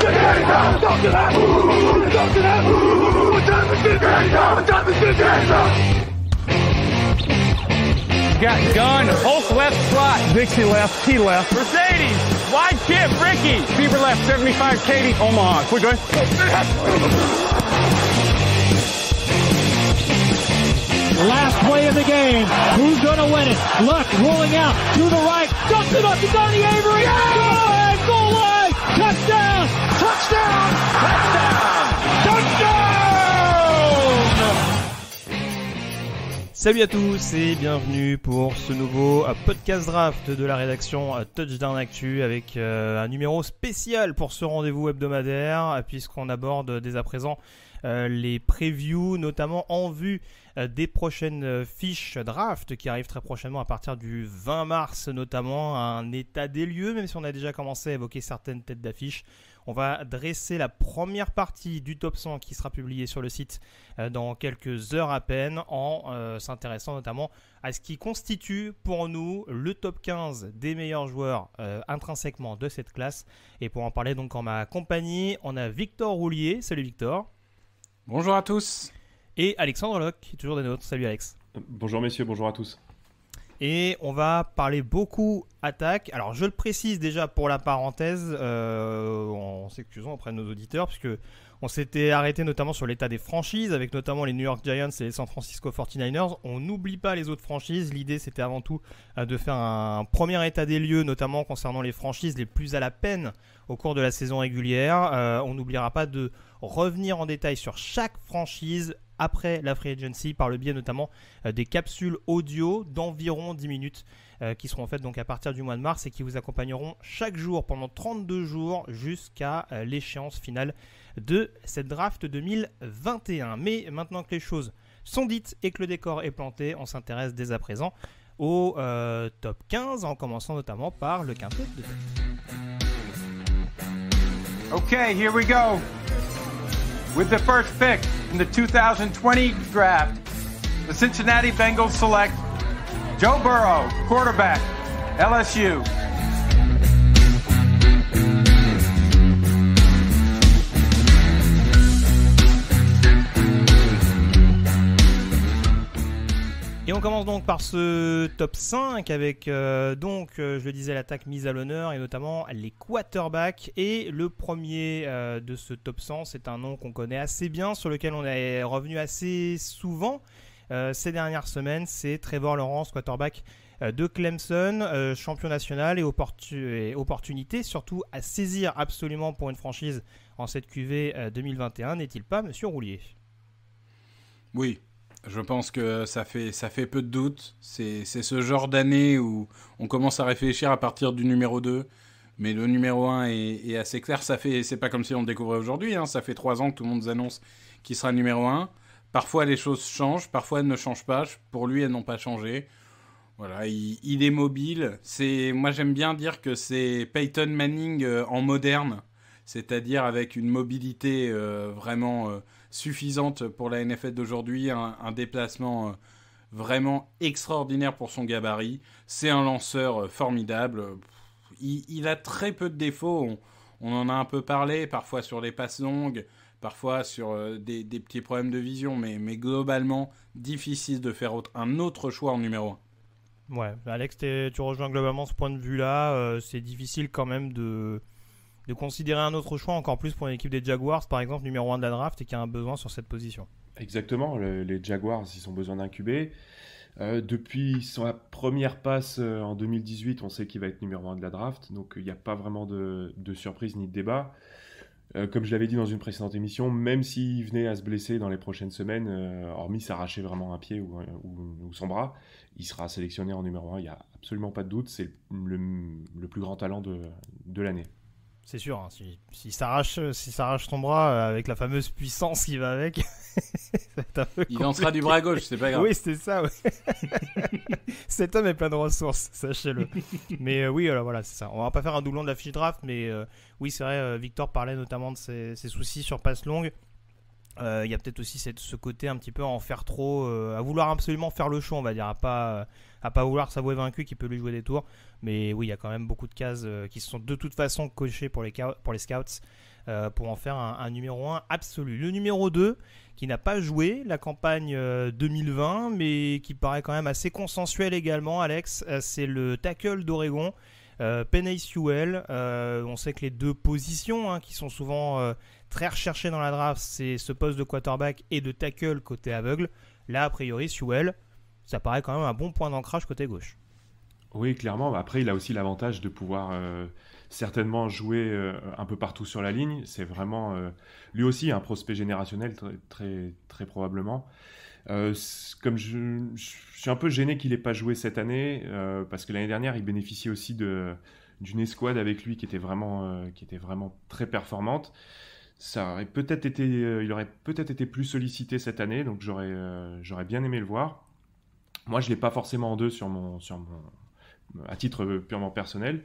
Got gun, Hulk left slot, Dixie left, T left, Mercedes, wide chip, Ricky, Bieber left, 75, Katie, Omaha, quick going. Last play of the game. Who's going to win it? Luck rolling out to the right. Dumps it up to Donnie Avery. Yeah! Go ahead, goal line. Touchdown. Touchdown. Touchdown. Touchdown. Salut à tous et bienvenue pour ce nouveau podcast draft de la rédaction Touchdown Actu avec un numéro spécial pour ce rendez-vous hebdomadaire puisqu'on aborde dès à présent les previews, notamment en vue des prochaines fiches draft qui arrivent très prochainement à partir du 20 mars, notamment un état des lieux, même si on a déjà commencé à évoquer certaines têtes d'affiche. On va dresser la première partie du top 100 qui sera publiée sur le site dans quelques heures à peine en s'intéressant notamment à ce qui constitue pour nous le top 15 des meilleurs joueurs intrinsèquement de cette classe. Et pour en parler donc en ma compagnie, on a Victor Roulier. Salut Victor. Bonjour à tous. Et Alexandre Locke, qui est toujours des nôtres. Salut Alex. Bonjour messieurs, bonjour à tous. Et on va parler beaucoup attaque. Alors je le précise déjà pour la parenthèse, en s'excusant auprès de nos auditeurs, puisque on s'était arrêté notamment sur l'état des franchises, avec notamment les New York Giants et les San Francisco 49ers. On n'oublie pas les autres franchises. L'idée c'était avant tout de faire un premier état des lieux, notamment concernant les franchises les plus à la peine au cours de la saison régulière. On n'oubliera pas de revenir en détail sur chaque franchise après la Free Agency, par le biais notamment des capsules audio d'environ 10 minutes qui seront faites donc à partir du mois de mars et qui vous accompagneront chaque jour pendant 32 jours jusqu'à l'échéance finale de cette draft 2021. Mais maintenant que les choses sont dites et que le décor est planté, on s'intéresse dès à présent au top 15 en commençant notamment par le quintet de tête. Okay, here we go. With the first pick in the 2020 draft, the Cincinnati Bengals select Joe Burrow, quarterback, LSU. Et on commence donc par ce top 5 avec je le disais, l'attaque mise à l'honneur et notamment les quarterbacks. Et le premier de ce top 100, c'est un nom qu'on connaît assez bien, sur lequel on est revenu assez souvent ces dernières semaines. C'est Trevor Lawrence, quarterback de Clemson, champion national et opportunité surtout à saisir absolument pour une franchise en cette QV 2021, n'est-il pas, monsieur Roulier ? Oui. Je pense que ça fait peu de doute. C'est ce genre d'année où on commence à réfléchir à partir du numéro 2. Mais le numéro 1 est assez clair. C'est pas comme si on le découvrait aujourd'hui. Ça fait 3 ans que tout le monde nous annonce qu'il sera numéro 1. Parfois, les choses changent. Parfois, elles ne changent pas. Pour lui, elles n'ont pas changé. Voilà, il est mobile. Moi, j'aime bien dire que c'est Peyton Manning en moderne. C'est-à-dire avec une mobilité vraiment suffisante pour la NFL d'aujourd'hui, un déplacement vraiment extraordinaire pour son gabarit. C'est un lanceur formidable. Il a très peu de défauts. On en a un peu parlé, parfois sur les passes longues, parfois sur des petits problèmes de vision, mais globalement, difficile de faire un autre choix en numéro 1. Ouais, Alex, tu rejoins globalement ce point de vue-là. C'est difficile quand même de considérer un autre choix, encore plus pour une équipe des Jaguars, par exemple, numéro 1 de la draft, et qui a un besoin sur cette position. Exactement, les Jaguars, ils ont besoin d'un QB. Depuis sa première passe en 2018, on sait qu'il va être numéro 1 de la draft, donc il n'y a pas vraiment de surprise ni de débat. Comme je l'avais dit dans une précédente émission, même s'il venait à se blesser dans les prochaines semaines, hormis s'arracher vraiment un pied ou son bras, il sera sélectionné en numéro 1, il n'y a absolument pas de doute, c'est le plus grand talent de l'année. C'est sûr, hein, si s'arrache son bras avec la fameuse puissance qui va avec, ça va être un peu compliqué. Il lancera du bras gauche, c'est pas grave. Oui, c'était ça. Ouais. Cet homme est plein de ressources, sachez-le. Mais oui, alors voilà, c'est ça. On va pas faire un doublon de la fiche draft, mais oui, c'est vrai. Victor parlait notamment de ses soucis sur passe longue. Il y a peut-être aussi ce côté un petit peu à en faire trop, à vouloir absolument faire le show, on va dire, à pas vouloir s'avouer vaincu, qui peut lui jouer des tours. Mais oui, il y a quand même beaucoup de cases qui sont de toute façon cochées pour les scouts. pour en faire un numéro 1 absolu. Le numéro 2, qui n'a pas joué la campagne 2020, mais qui paraît quand même assez consensuel également, Alex, c'est le tackle d'Oregon, Penei Sewell. On sait que les deux positions qui sont souvent très recherchées dans la draft, c'est ce poste de quarterback et de tackle côté aveugle. Là, a priori, Sewell, ça paraît quand même un bon point d'ancrage côté gauche. Oui, clairement. Après, il a aussi l'avantage de pouvoir certainement jouer un peu partout sur la ligne. C'est vraiment, lui aussi, un prospect générationnel, très, très probablement. Comme je suis un peu gêné qu'il n'ait pas joué cette année, parce que l'année dernière, il bénéficiait aussi d'une escouade avec lui qui était vraiment très performante. Ça aurait peut-être été, il aurait peut-être été plus sollicité cette année, donc j'aurais bien aimé le voir. Moi, je ne l'ai pas forcément en 2 à titre purement personnel,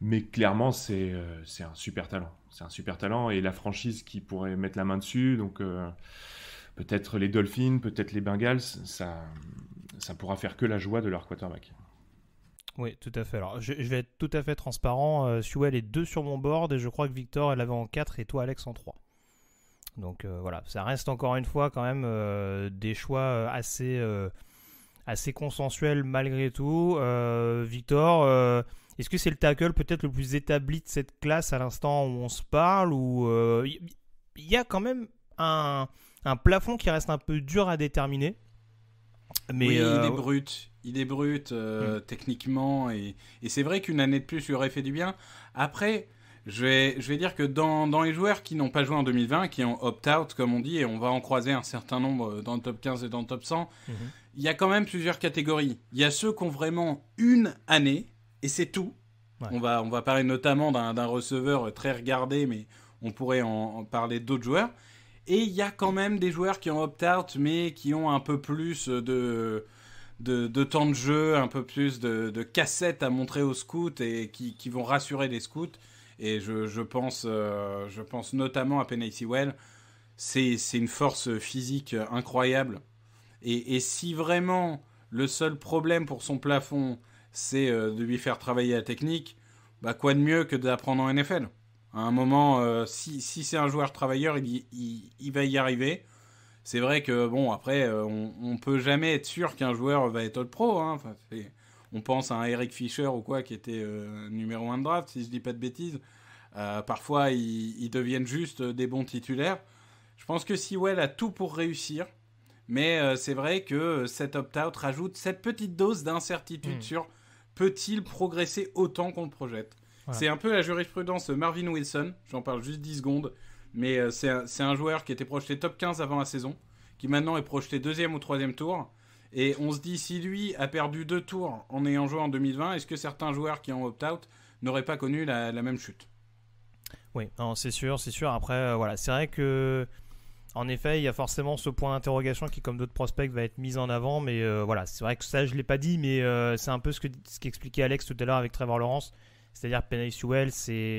mais clairement, c'est un super talent. C'est un super talent, et la franchise qui pourrait mettre la main dessus, donc peut-être les Dolphins, peut-être les Bengals, ça pourra faire que la joie de leur quarterback. Oui, tout à fait. Alors, je vais être tout à fait transparent. Sewell est 2 sur mon board, et je crois que Victor l'avait en 4 et toi, Alex, en 3. Donc voilà, ça reste encore une fois quand même des choix assez consensuels malgré tout. Victor, est-ce que c'est le tackle peut-être le plus établi de cette classe à l'instant où on se parle, ou il y a quand même un plafond qui reste un peu dur à déterminer? Mais oui, il est brut techniquement, et c'est vrai qu'une année de plus lui aurait fait du bien. Après, je vais dire que dans les joueurs qui n'ont pas joué en 2020, qui ont opt-out comme on dit, et on va en croiser un certain nombre dans le top 15 et dans le top 100, il y a quand même plusieurs catégories. Il y a ceux qui ont vraiment une année, et c'est tout. Ouais. On va parler notamment d'un receveur très regardé, mais on pourrait en parler d'autres joueurs. Et il y a quand même des joueurs qui ont opt-out, mais qui ont un peu plus de temps de jeu, un peu plus de cassettes à montrer aux scouts, et qui vont rassurer les scouts. Et je pense notamment à Penei Sewell. C'est une force physique incroyable. Et si vraiment le seul problème pour son plafond, c'est de lui faire travailler la technique, bah quoi de mieux que d'apprendre en NFL ? À un moment, si c'est un joueur travailleur, il va y arriver. C'est vrai que, bon, après, on peut jamais être sûr qu'un joueur va être All-Pro. Enfin, on pense à un Eric Fisher ou quoi, qui était numéro 1 de draft, si je dis pas de bêtises. Parfois, ils deviennent juste des bons titulaires. Je pense que Sewell a tout pour réussir. Mais c'est vrai que cet opt-out rajoute cette petite dose d'incertitude sur peut-il progresser autant qu'on le projette. Voilà. C'est un peu la jurisprudence Marvin Wilson, j'en parle juste 10 secondes, mais c'est un joueur qui était projeté top 15 avant la saison, qui maintenant est projeté 2e ou 3e tour, et on se dit, si lui a perdu 2 tours en ayant joué en 2020, est-ce que certains joueurs qui ont opt-out n'auraient pas connu la même chute ? Oui, non, c'est sûr. Après, voilà, c'est vrai que en effet, il y a forcément ce point d'interrogation qui, comme d'autres prospects, va être mis en avant, mais voilà, c'est vrai que ça, je l'ai pas dit, mais c'est un peu ce qu'expliquait Alex tout à l'heure avec Trevor Lawrence. C'est-à-dire Penei Sewell,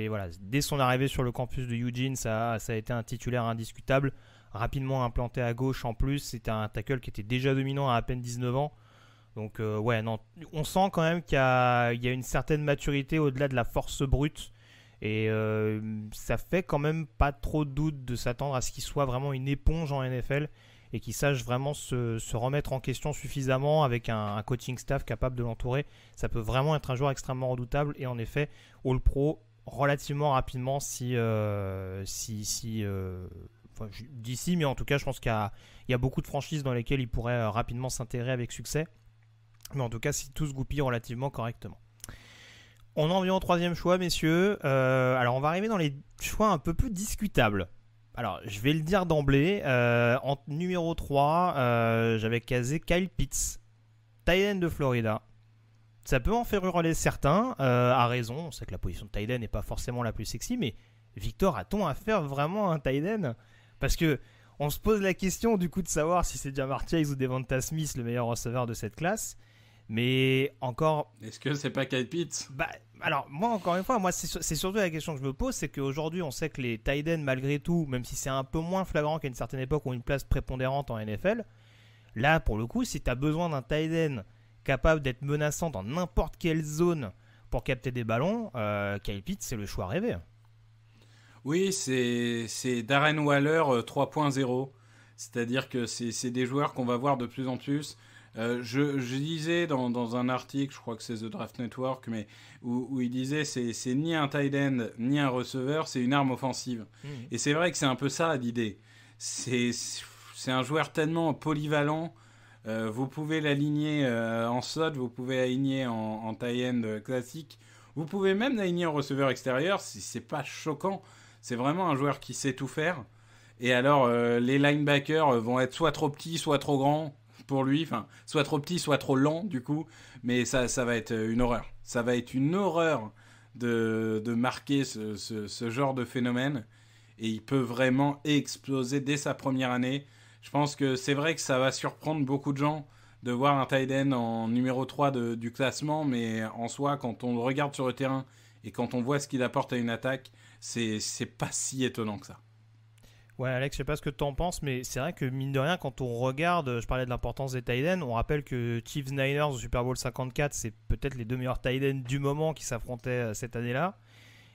voilà, dès son arrivée sur le campus de Eugene, ça a été un titulaire indiscutable, rapidement implanté à gauche en plus. C'était un tackle qui était déjà dominant à peine 19 ans. Donc ouais, non, on sent quand même qu'il y a une certaine maturité au-delà de la force brute. Et ça fait quand même pas trop de doute de s'attendre à ce qu'il soit vraiment une éponge en NFL et qu'il sache vraiment se remettre en question suffisamment avec un coaching staff capable de l'entourer. Ça peut vraiment être un joueur extrêmement redoutable et en effet All-Pro relativement rapidement d'ici, mais en tout cas je pense qu'il y a beaucoup de franchises dans lesquelles il pourrait rapidement s'intégrer avec succès. Mais en tout cas si tout se goupille relativement correctement. On en vient au 3e choix, messieurs. Alors, on va arriver dans les choix un peu plus discutables. Alors, je vais le dire d'emblée. En numéro 3, j'avais casé Kyle Pitts, tight end de Florida. Ça peut en faire hurler certains, à raison. On sait que la position de tight end n'est pas forcément la plus sexy, mais Victor, a-t-on affaire vraiment à un tight end ? Parce que on se pose la question du coup de savoir si c'est Ja'Marr Chase ou Devonta Smith le meilleur receveur de cette classe. Mais encore... Est-ce que c'est pas Kyle Pitts ? Alors, moi, encore une fois, c'est surtout la question que je me pose, c'est qu'aujourd'hui, on sait que les tight ends, malgré tout, même si c'est un peu moins flagrant qu'à une certaine époque, ont une place prépondérante en NFL. Là, pour le coup, si tu as besoin d'un tight end capable d'être menaçant dans n'importe quelle zone pour capter des ballons, Kyle Pitts, c'est le choix rêvé. Oui, c'est Darren Waller 3.0. C'est-à-dire que c'est des joueurs qu'on va voir de plus en plus. Je lisais dans un article, je crois que c'est The Draft Network, mais où il disait c'est ni un tight end ni un receveur, c'est une arme offensive. Et c'est vrai que c'est un peu ça l'idée. C'est un joueur tellement polyvalent. Vous pouvez l'aligner en slot, vous pouvez l'aligner en tight end classique, vous pouvez même l'aligner en receveur extérieur. C'est pas choquant. C'est vraiment un joueur qui sait tout faire. Et alors, les linebackers vont être soit trop petits, soit trop grands pour lui. Enfin, soit trop petits, soit trop lents, du coup. Mais ça va être une horreur. Ça va être une horreur de marquer ce genre de phénomène. Et il peut vraiment exploser dès sa première année. Je pense que c'est vrai que ça va surprendre beaucoup de gens de voir un tight end en numéro 3 du classement. Mais en soi, quand on le regarde sur le terrain et quand on voit ce qu'il apporte à une attaque, c'est pas si étonnant que ça. Ouais, Alex, je sais pas ce que tu en penses, mais c'est vrai que mine de rien, quand on regarde, je parlais de l'importance des tight ends, on rappelle que Chiefs Niners au Super Bowl 54, c'est peut-être les deux meilleurs tight ends du moment qui s'affrontaient cette année-là.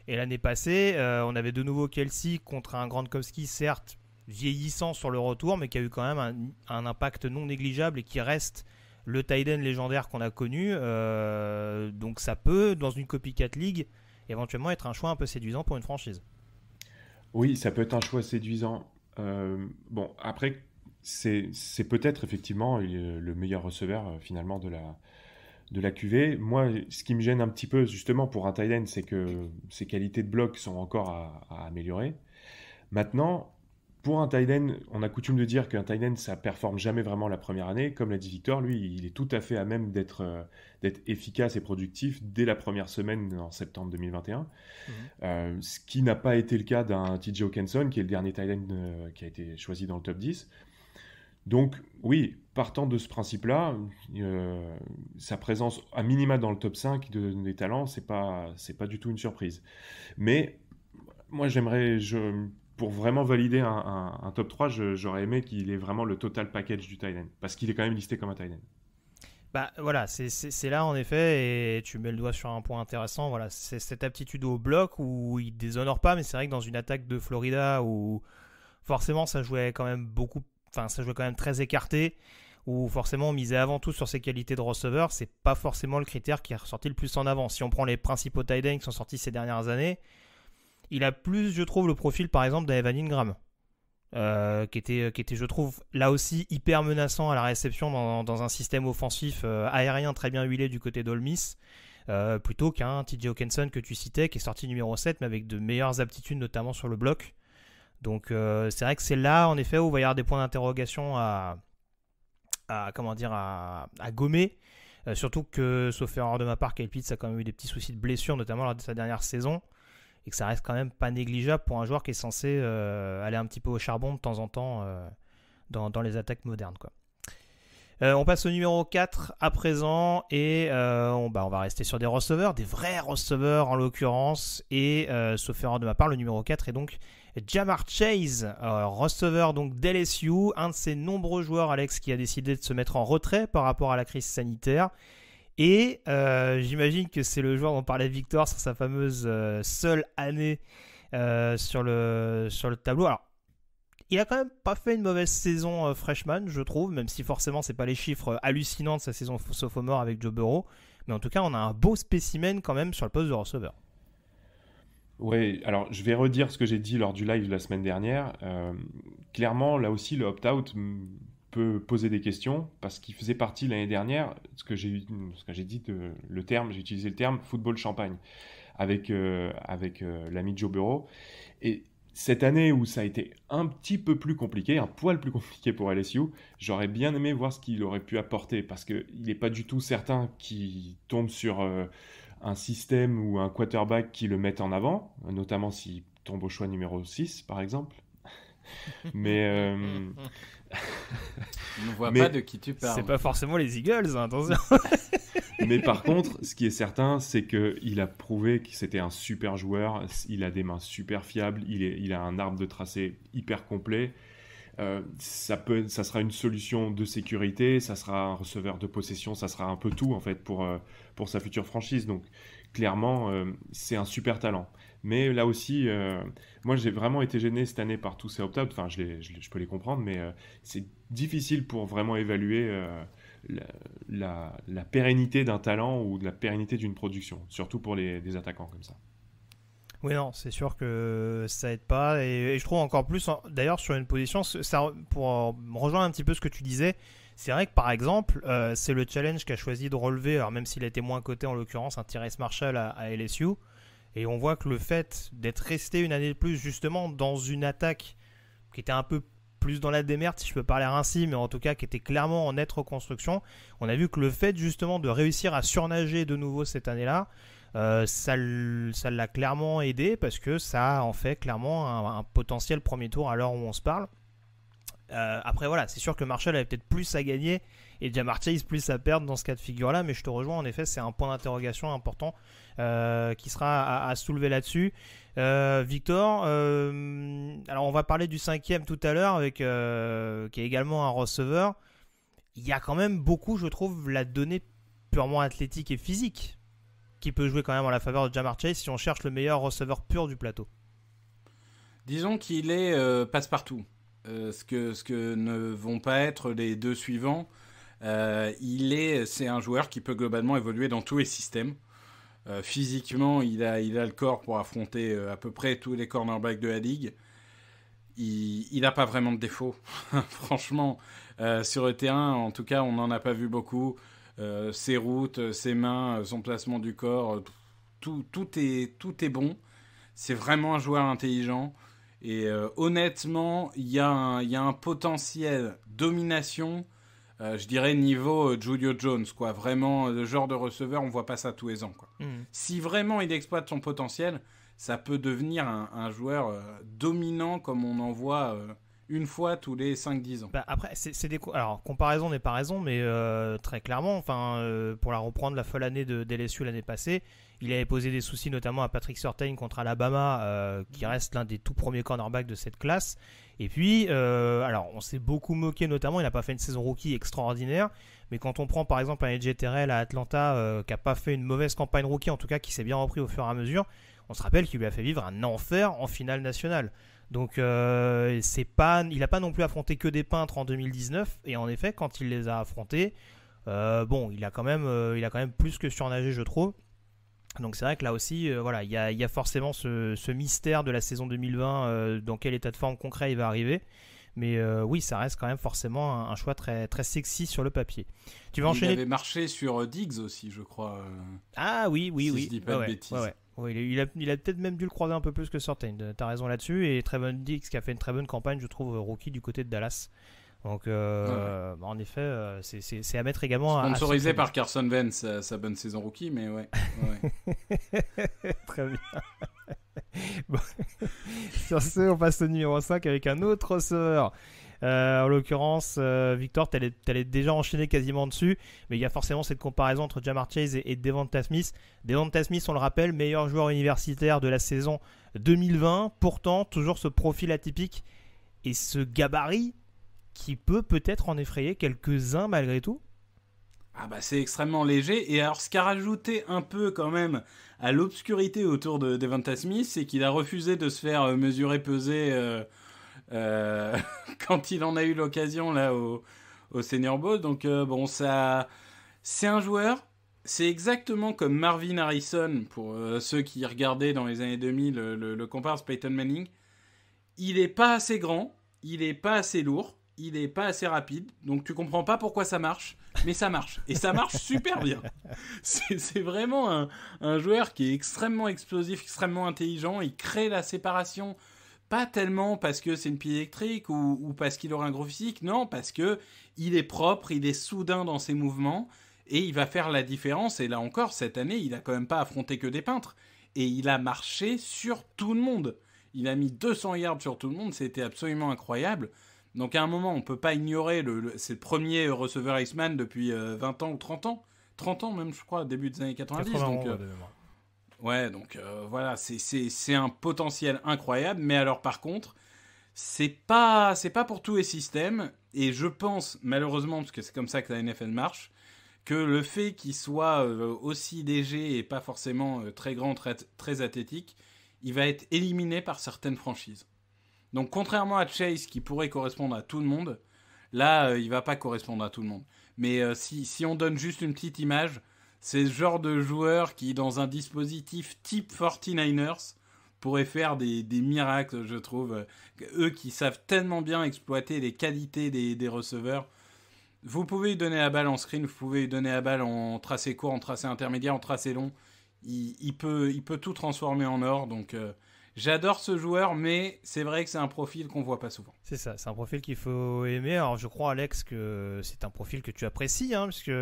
Et l'année passée, on avait de nouveau Kelsey contre un Gronkowski, certes vieillissant sur le retour, mais qui a eu quand même un impact non négligeable et qui reste le tight end légendaire qu'on a connu. Donc ça peut, dans une copycat league, éventuellement être un choix un peu séduisant pour une franchise. Oui, ça peut être un choix séduisant. Bon, après, c'est peut-être effectivement le meilleur receveur finalement de la QV. Moi, ce qui me gêne un petit peu justement pour un tight end, c'est que ses qualités de bloc sont encore à améliorer. Maintenant, pour un tight end, on a coutume de dire qu'un tight end, ça performe jamais vraiment la première année. Comme l'a dit Victor, lui, il est tout à fait à même d'être efficace et productif dès la première semaine en septembre 2021. Ce qui n'a pas été le cas d'un TJ Hawkinson, qui est le dernier tight end qui a été choisi dans le top 10. Donc, oui, partant de ce principe-là, sa présence à minima dans le top 5 des talents, c'est pas du tout une surprise. Mais moi, pour vraiment valider un top 3, j'aurais aimé qu'il ait vraiment le total package du tight end, parce qu'il est quand même listé comme un tight end. Bah voilà, c'est là en effet, et tu mets le doigt sur un point intéressant. Voilà, c'est cette aptitude au bloc où il déshonore pas, mais c'est vrai que dans une attaque de Florida où forcément ça jouait quand même très écarté, où forcément on misait avant tout sur ses qualités de receveur, c'est pas forcément le critère qui est ressorti le plus en avant. Si on prend les principaux tight ends qui sont sortis ces dernières années, il a plus, je trouve, le profil par exemple d'Evan Ingram, qui était, je trouve, là aussi hyper menaçant à la réception dans un système offensif aérien très bien huilé du côté d'Ole Miss, plutôt qu'un TJ Hawkinson que tu citais, qui est sorti numéro 7, mais avec de meilleures aptitudes, notamment sur le bloc. Donc c'est vrai que c'est là, en effet, où il va y avoir des points d'interrogation à gommer. Surtout que, sauf erreur de ma part, Kyle Pitts a quand même eu des petits soucis de blessure, notamment lors de sa dernière saison. Et que ça reste quand même pas négligeable pour un joueur qui est censé aller un petit peu au charbon de temps en temps dans les attaques modernes, quoi. On passe au numéro 4 à présent, et on va rester sur des receveurs, des vrais receveurs en l'occurrence, et sauf erreur de ma part, le numéro 4 est donc Ja'Marr Chase, receveur donc d'LSU, un de ces nombreux joueurs, Alex, qui a décidé de se mettre en retrait par rapport à la crise sanitaire. Et j'imagine que c'est le joueur dont parlait Victor sur sa fameuse seule année sur le tableau. Alors, il a quand même pas fait une mauvaise saison freshman, je trouve, même si forcément c'est pas les chiffres hallucinants de sa saison sophomore avec Joe Burrow. Mais en tout cas, on a un beau spécimen quand même sur le poste de receveur. Oui, alors je vais redire ce que j'ai dit lors du live de la semaine dernière. Clairement, là aussi, le opt-out peut poser des questions, parce qu'il faisait partie l'année dernière, j'ai utilisé le terme football champagne avec l'ami Joe Burrow. Et cette année où ça a été un petit peu plus compliqué, un poil plus compliqué pour LSU, j'aurais bien aimé voir ce qu'il aurait pu apporter, parce qu'il n'est pas du tout certain qu'il tombe sur un système ou un quarterback qui le mette en avant, notamment s'il tombe au choix numéro 6 par exemple. Mais on ne voit pas de qui tu parles. C'est pas forcément les Eagles, hein, attention. Mais par contre, ce qui est certain, c'est qu'il a prouvé que c'était un super joueur. Il a des mains super fiables. Il a un arbre de tracé hyper complet. Ça sera une solution de sécurité. Ça sera un receveur de possession. Ça sera un peu tout en fait pour sa future franchise. Donc clairement, c'est un super talent. Mais là aussi, moi j'ai vraiment été gêné cette année par tous ces opt-out. Enfin, je peux les comprendre, mais c'est difficile pour vraiment évaluer la pérennité d'un talent ou de la pérennité d'une production, surtout pour des attaquants comme ça. Oui, non, c'est sûr que ça aide pas. Et je trouve encore plus, d'ailleurs, sur une position, ça, pour rejoindre un petit peu ce que tu disais, c'est vrai que par exemple, c'est le challenge qu'a choisi de relever, alors même s'il a été moins coté en l'occurrence, un Tyrese Marshall à LSU. Et on voit que le fait d'être resté une année de plus justement dans une attaque qui était un peu plus dans la démerde, si je peux parler ainsi, mais en tout cas qui était clairement en nette reconstruction, on a vu que le fait justement de réussir à surnager de nouveau cette année-là, ça l'a clairement aidé parce que ça en fait clairement un potentiel premier tour à l'heure où on se parle. Après voilà, c'est sûr que Marshall avait peut-être plus à gagner et Ja'Marr Chase plus à perdre dans ce cas de figure là, mais je te rejoins, en effet c'est un point d'interrogation important qui sera à soulever là-dessus. Victor, alors on va parler du 5e tout à l'heure avec qui est également un receveur. Il y a quand même beaucoup, je trouve, la donnée purement athlétique et physique qui peut jouer quand même en la faveur de Ja'Marr Chase si on cherche le meilleur receveur pur du plateau. Disons qu'il est passe-partout. Ce que ne vont pas être les deux suivants. C'est un joueur qui peut globalement évoluer dans tous les systèmes. Physiquement, il a le corps pour affronter à peu près tous les cornerbacks de la ligue. Il n'a pas vraiment de défaut. Franchement, sur le terrain, en tout cas, on n'en a pas vu beaucoup. Ses routes, ses mains, son placement du corps, tout est bon. C'est vraiment un joueur intelligent. Et honnêtement, il y a un potentiel domination, je dirais niveau Julio Jones, quoi. Vraiment, le genre de receveur, on voit pas ça tous les ans, quoi. Si vraiment il exploite son potentiel, ça peut devenir un joueur dominant comme on en voit une fois tous les 5-10 ans. Bah après, alors, comparaison n'est pas raison, mais très clairement, pour la reprendre la folle année de LSU l'année passée, il avait posé des soucis notamment à Patrick Surtain contre Alabama, qui reste l'un des tout premiers cornerbacks de cette classe. Et puis, alors on s'est beaucoup moqué notamment, il n'a pas fait une saison rookie extraordinaire, mais quand on prend par exemple un AJ Terrell à Atlanta, qui n'a pas fait une mauvaise campagne rookie, en tout cas qui s'est bien repris au fur et à mesure, on se rappelle qu'il lui a fait vivre un enfer en finale nationale. Donc il n'a pas non plus affronté que des peintres en 2019, et en effet quand il les a affrontés, il a quand même plus que surnagé, je trouve. Donc c'est vrai que là aussi, il y a forcément ce mystère de la saison 2020, dans quel état de forme concret il va arriver. Mais oui, ça reste quand même forcément un choix très, très sexy sur le papier. Tu vas enchaîner. Il avait marché sur Diggs aussi, je crois. Ah oui. Si je dis pas de bêtises. Ouais. Oui, il a peut-être même dû le croiser un peu plus que Surtain. T'as raison là-dessus. Et Trevon Diggs qui a fait une très bonne campagne, je trouve, rookie du côté de Dallas. Donc, en effet, c'est à mettre également sponsorisé par Carson Wentz, sa bonne saison rookie, mais ouais. Très bien. Bon. Sur ce, on passe au numéro 5 avec un autre receveur. En l'occurrence, Victor, t'allais déjà enchaîner quasiment dessus, mais il y a forcément cette comparaison entre Ja'Marr Chase et Devonta Smith. Devonta Smith, on le rappelle, meilleur joueur universitaire de la saison 2020. Pourtant, toujours ce profil atypique et ce gabarit qui peut-être en effrayer quelques-uns malgré tout. Ah bah c'est extrêmement léger. Et alors ce qui a rajouté un peu quand même à l'obscurité autour de Devonta Smith, c'est qu'il a refusé de se faire mesurer, peser quand il en a eu l'occasion là au Senior Bowl. Donc ça, c'est un joueur, c'est exactement comme Marvin Harrison pour ceux qui regardaient dans les années 2000 le comparse Peyton Manning. Il est pas assez grand, il est pas assez lourd, il est pas assez rapide, donc tu comprends pas pourquoi ça marche, mais ça marche, et ça marche super bien. C'est vraiment un joueur qui est extrêmement explosif, extrêmement intelligent, il crée la séparation, pas tellement parce que c'est une pile électrique ou parce qu'il aura un gros physique, non, parce que il est propre, il est soudain dans ses mouvements, et il va faire la différence, et là encore, cette année, il a quand même pas affronté que des peintres, et il a marché sur tout le monde. Il a mis 200 yards sur tout le monde, c'était absolument incroyable. Donc à un moment, on ne peut pas ignorer, c'est le premier receveur Iceman depuis 20 ans ou 30 ans. 30 ans même, je crois, début des années 90. Donc, voilà, c'est un potentiel incroyable. Mais alors par contre, c'est pas pour tous les systèmes. Et je pense, malheureusement, parce que c'est comme ça que la NFL marche, que le fait qu'il soit aussi léger et pas forcément très grand, très athlétique, il va être éliminé par certaines franchises. Donc contrairement à Chase qui pourrait correspondre à tout le monde, là il va pas correspondre à tout le monde. Mais si on donne juste une petite image, c'est ce genre de joueur qui dans un dispositif type 49ers pourrait faire des miracles, je trouve. Eux qui savent tellement bien exploiter les qualités des receveurs. Vous pouvez lui donner la balle en screen, vous pouvez lui donner la balle en tracé court, en tracé intermédiaire, en tracé long. Il peut tout transformer en or. Donc j'adore ce joueur, mais c'est vrai que c'est un profil qu'on voit pas souvent. C'est ça, c'est un profil qu'il faut aimer. Alors je crois, Alex, que c'est un profil que tu apprécies, hein, puisque,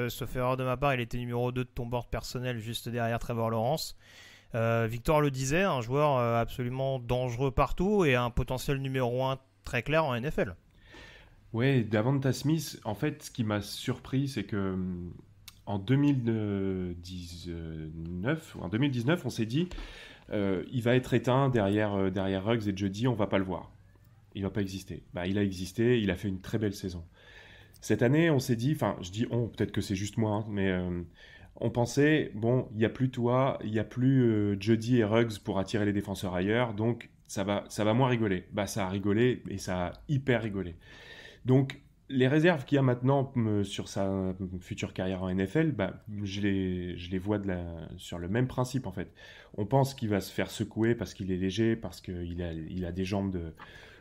sauf erreur de ma part, il était numéro 2 de ton board personnel juste derrière Trevor Lawrence. Victor le disait, un joueur absolument dangereux partout et un potentiel numéro 1 très clair en NFL. Ouais, Davonta Smith, en fait, ce qui m'a surpris, c'est que en 2019, on s'est dit, il va être éteint derrière Ruggs et Jeudy, on va pas le voir. Il va pas exister. Bah, il a existé, il a fait une très belle saison. Cette année, on s'est dit, enfin, je dis on, peut-être que c'est juste moi, hein, mais on pensait, bon, il y a plus toi, il y a plus Jeudy et Ruggs pour attirer les défenseurs ailleurs, donc ça va moins rigoler. Bah, ça a rigolé et ça a hyper rigolé. Donc, les réserves qu'il y a maintenant sur sa future carrière en NFL, bah, je les vois sur le même principe en fait. On pense qu'il va se faire secouer parce qu'il est léger, parce qu'il a des jambes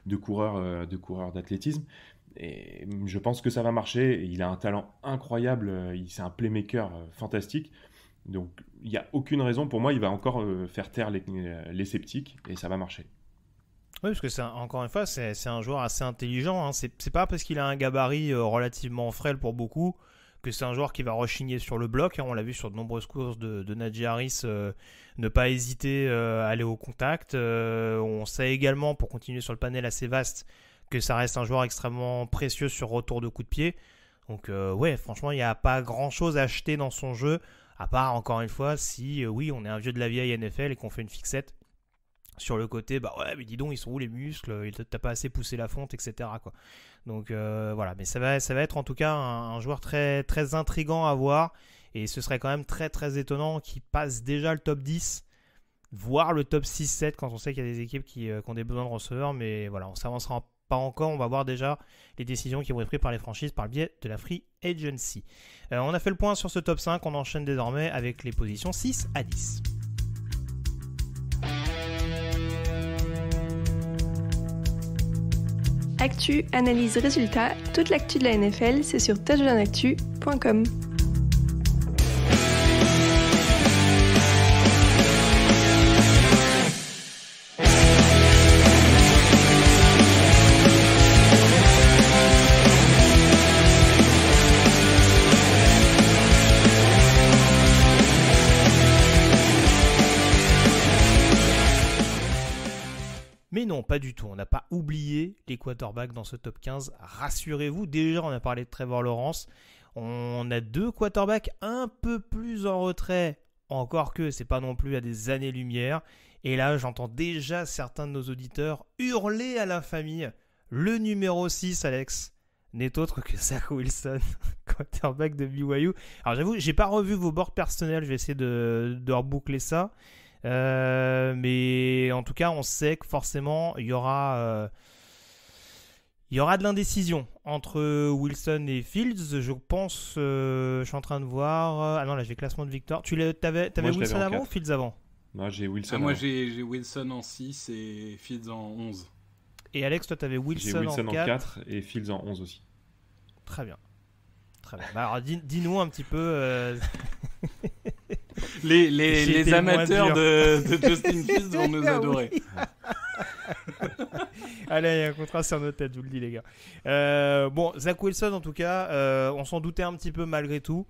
de coureur d'athlétisme. Et je pense que ça va marcher. Il a un talent incroyable, c'est un playmaker fantastique. Donc, il n'y a aucune raison pour moi, il va encore faire taire les sceptiques et ça va marcher. Oui, parce que encore une fois, c'est un joueur assez intelligent. Hein. C'est pas parce qu'il a un gabarit relativement frêle pour beaucoup que c'est un joueur qui va rechigner sur le bloc. Hein. On l'a vu sur de nombreuses courses de Najee Harris, ne pas hésiter à aller au contact. On sait également, pour continuer sur le panel assez vaste, que ça reste un joueur extrêmement précieux sur retour de coup de pied. Donc ouais, franchement, il n'y a pas grand-chose à acheter dans son jeu, à part, encore une fois, si oui, on est un vieux de la vieille NFL et qu'on fait une fixette sur le côté, bah ouais, mais dis donc, ils sont où les muscles, t'as pas assez poussé la fonte, etc. quoi. Donc voilà, mais ça va être en tout cas un joueur très, très intriguant à voir, et ce serait quand même très très étonnant qu'il passe déjà le top 10, voire le top 6-7 quand on sait qu'il y a des équipes qui ont des besoins de receveurs, mais voilà, on s'avancera pas encore, on va voir déjà les décisions qui vont être prises par les franchises par le biais de la Free Agency. On a fait le point sur ce top 5, on enchaîne désormais avec les positions 6 à 10. Actu, analyse, résultat, toute l'actu de la NFL, c'est sur touchdownactu.com. Mais non, pas du tout. On n'a pas oublié les quarterbacks dans ce top 15. Rassurez-vous, déjà on a parlé de Trevor Lawrence. On a 2 quarterbacks un peu plus en retrait, encore que c'est pas non plus à des années-lumière. Et là, j'entends déjà certains de nos auditeurs hurler à l'infamie. Le numéro 6, Alex, n'est autre que Zach Wilson, quarterback de BYU. Alors j'avoue, j'ai pas revu vos boards personnels, je vais essayer de reboucler ça. Mais en tout cas, on sait que forcément, il y aura de l'indécision entre Wilson et Fields. Je pense, je suis en train de voir. Ah non, là j'ai classement de Victor. T'avais Wilson avant ou Fields avant? Non, j'ai Wilson. Moi, j'ai Wilson en 6 et Fields en 11. Et Alex, toi, t'avais Wilson en 4 et Fields en 11 aussi. Très bien. Bah, alors, dis-nous un petit peu. Les amateurs de Justin Fields vont nous adorer. Allez, il y a un contrat sur nos têtes, je vous le dis, les gars. Bon, Zach Wilson, en tout cas, on s'en doutait un petit peu malgré tout.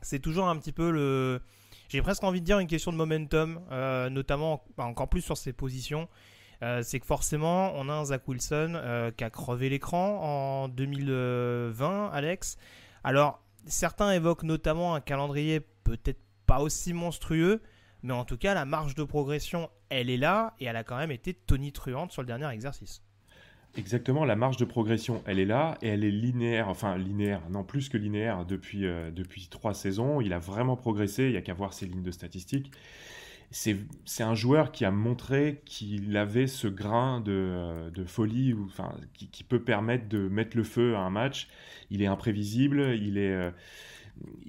C'est toujours un petit peu j'ai presque envie de dire une question de momentum, notamment encore plus sur ses positions. C'est que forcément, on a un Zach Wilson qui a crevé l'écran en 2020, Alex. Alors, certains évoquent notamment un calendrier peut-être pas aussi monstrueux, mais en tout cas, la marge de progression, elle est là, et elle a quand même été tonitruante sur le dernier exercice. Exactement, la marge de progression, elle est là et elle est linéaire, enfin linéaire, non plus que linéaire depuis 3 saisons. Il a vraiment progressé, il n'y a qu'à voir ses lignes de statistiques. C'est un joueur qui a montré qu'il avait ce grain de folie, enfin, qui peut permettre de mettre le feu à un match. Il est imprévisible, il est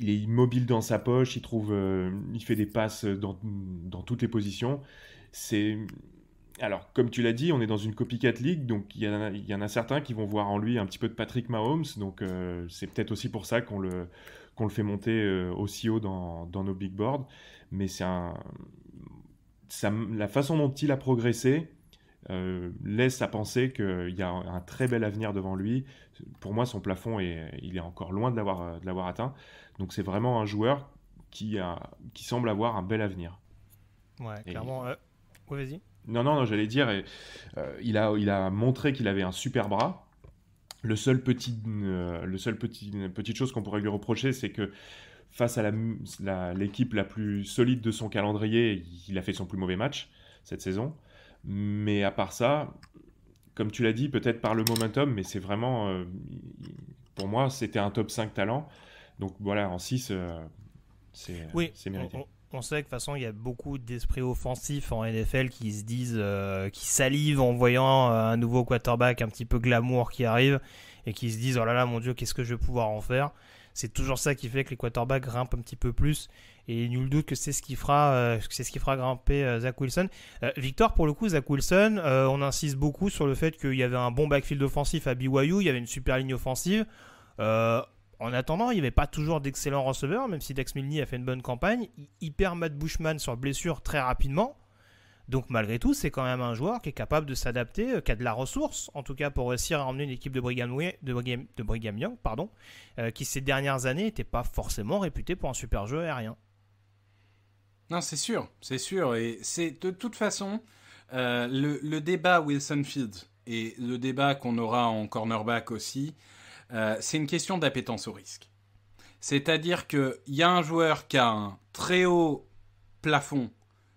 immobile dans sa poche, il fait des passes dans toutes les positions. Alors, comme tu l'as dit, on est dans une copycat league, donc il y en a certains qui vont voir en lui un petit peu de Patrick Mahomes, donc c'est peut-être aussi pour ça qu'on le fait monter aussi haut dans nos big boards. Mais la façon dont il a progressé laisse à penser qu'il y a un très bel avenir devant lui. Pour moi, son plafond, il est encore loin de l'avoir atteint. Donc c'est vraiment un joueur qui semble avoir un bel avenir. Ouais, clairement. Ouais, vas-y. Non, j'allais dire, il a montré qu'il avait un super bras. Le seul petite chose qu'on pourrait lui reprocher, c'est que face à l'équipe la plus solide de son calendrier, il a fait son plus mauvais match cette saison. Mais à part ça, comme tu l'as dit, peut-être par le momentum, mais c'est vraiment, pour moi, c'était un top 5 talent. Donc voilà, en 6, c'est mérité. On sait que de toute façon, il y a beaucoup d'esprits offensifs en NFL qui se disent, qui salivent en voyant un nouveau quarterback un petit peu glamour qui arrive et qui se disent oh là là, mon Dieu, qu'est-ce que je vais pouvoir en faire. C'est toujours ça qui fait que les quarterbacks grimpent un petit peu plus et nul doute que c'est ce qui fera grimper Zach Wilson. Victor, pour le coup, Zach Wilson, on insiste beaucoup sur le fait qu'il y avait un bon backfield offensif à BYU, il y avait une super ligne offensive. En attendant, il n'y avait pas toujours d'excellents receveurs, même si Dax Milne a fait une bonne campagne. Il perd Matt Bushman sur blessure très rapidement. Donc malgré tout, c'est quand même un joueur qui est capable de s'adapter, qui a de la ressource, en tout cas pour réussir à emmener une équipe de Brigham Young, qui ces dernières années n'était pas forcément réputé pour un super jeu aérien. Non, c'est sûr. Et c'est de toute façon, le débat Wilson Fields et le débat qu'on aura en cornerback aussi, c'est une question d'appétence au risque. C'est-à-dire qu'il y a un joueur qui a un très haut plafond,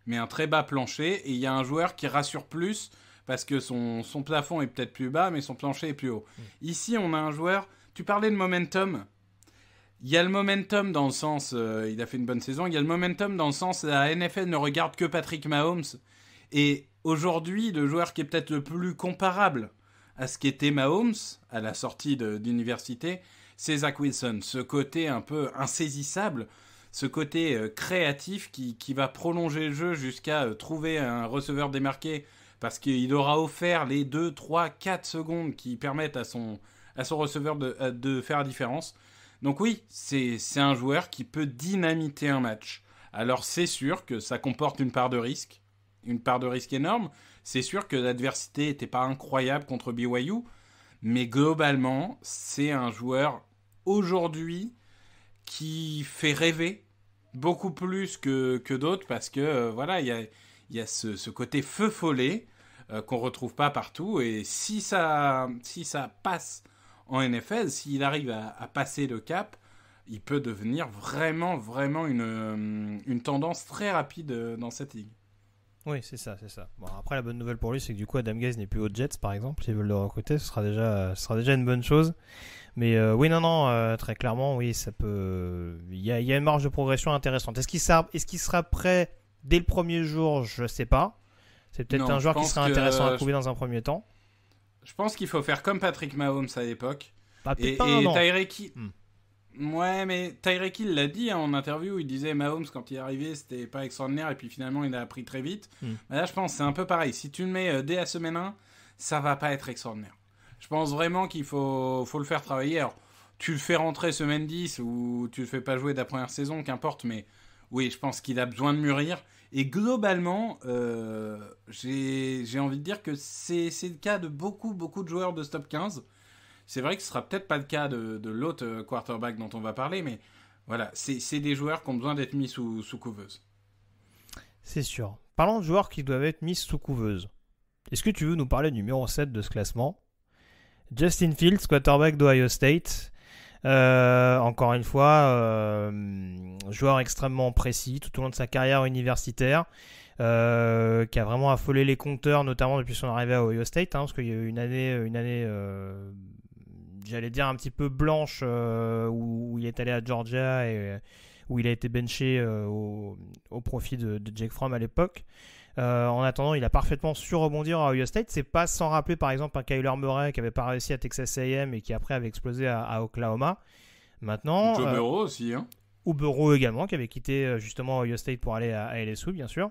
mais un très bas plancher, et il y a un joueur qui rassure plus, parce que son plafond est peut-être plus bas, mais son plancher est plus haut. Ici, on a un joueur... Tu parlais de momentum. Il y a le momentum dans le sens... il a fait une bonne saison. Il y a le momentum dans le sens... La NFL ne regarde que Patrick Mahomes. Et aujourd'hui, le joueur qui est peut-être le plus comparable à ce qu'était Mahomes à la sortie d'université, c'est Zach Wilson. Ce côté un peu insaisissable, ce côté créatif qui va prolonger le jeu jusqu'à trouver un receveur démarqué parce qu'il aura offert les 2, 3, 4 secondes qui permettent à son receveur de faire la différence. Donc oui, c'est un joueur qui peut dynamiter un match. Alors c'est sûr que ça comporte une part de risque énorme. C'est sûr que l'adversité n'était pas incroyable contre BYU, mais globalement, c'est un joueur aujourd'hui qui fait rêver beaucoup plus que d'autres parce que voilà, il y a ce côté feu follet qu'on retrouve pas partout, et si ça passe en NFL, s'il arrive à passer le cap, il peut devenir vraiment une tendance très rapide dans cette ligue. Oui, c'est ça. Bon, après, la bonne nouvelle pour lui, c'est que du coup, Adam Gaze n'est plus aux Jets, par exemple. S'ils veulent le recruter, ce sera déjà une bonne chose. Mais oui, très clairement, oui, ça peut. Il y a une marge de progression intéressante. Est-ce qu'il sera prêt dès le premier jour? Je sais pas. C'est peut-être un joueur qui sera intéressant à trouver dans un premier temps. Je pense qu'il faut faire comme Patrick Mahomes à l'époque. Et Tyreek Hill. Ouais, mais Tyreek Hill l'a dit en interview, il disait Mahomes quand il est arrivé c'était pas extraordinaire et puis finalement il a appris très vite. Là je pense que c'est un peu pareil, si tu le mets dès la semaine 1, ça va pas être extraordinaire. Je pense vraiment qu'il faut le faire travailler. Alors tu le fais rentrer semaine 10 ou tu le fais pas jouer de la première saison, qu'importe, mais oui, je pense qu'il a besoin de mûrir. Et globalement, j'ai envie de dire que c'est le cas de beaucoup de joueurs de top 15. C'est vrai que ce sera peut-être pas le cas de l'autre quarterback dont on va parler, mais voilà, c'est des joueurs qui ont besoin d'être mis sous couveuse. C'est sûr. Parlons de joueurs qui doivent être mis sous couveuse. Est-ce que tu veux nous parler du numéro 7 de ce classement? Justin Fields, quarterback d'Ohio State. Encore une fois, joueur extrêmement précis tout au long de sa carrière universitaire. qui a vraiment affolé les compteurs, notamment depuis son arrivée à Ohio State, parce qu'il y a eu une année j'allais dire un petit peu blanche, où il est allé à Georgia et où il a été benché au profit de Jake Fromm à l'époque. En attendant, il a parfaitement su rebondir à Ohio State. C'est pas sans rappeler par exemple un Kyler Murray qui avait pas réussi à Texas A&M et qui après avait explosé à Oklahoma. Maintenant, Joe Burrow aussi, ou Burrow également, qui avait quitté justement Ohio State pour aller à LSU, bien sûr.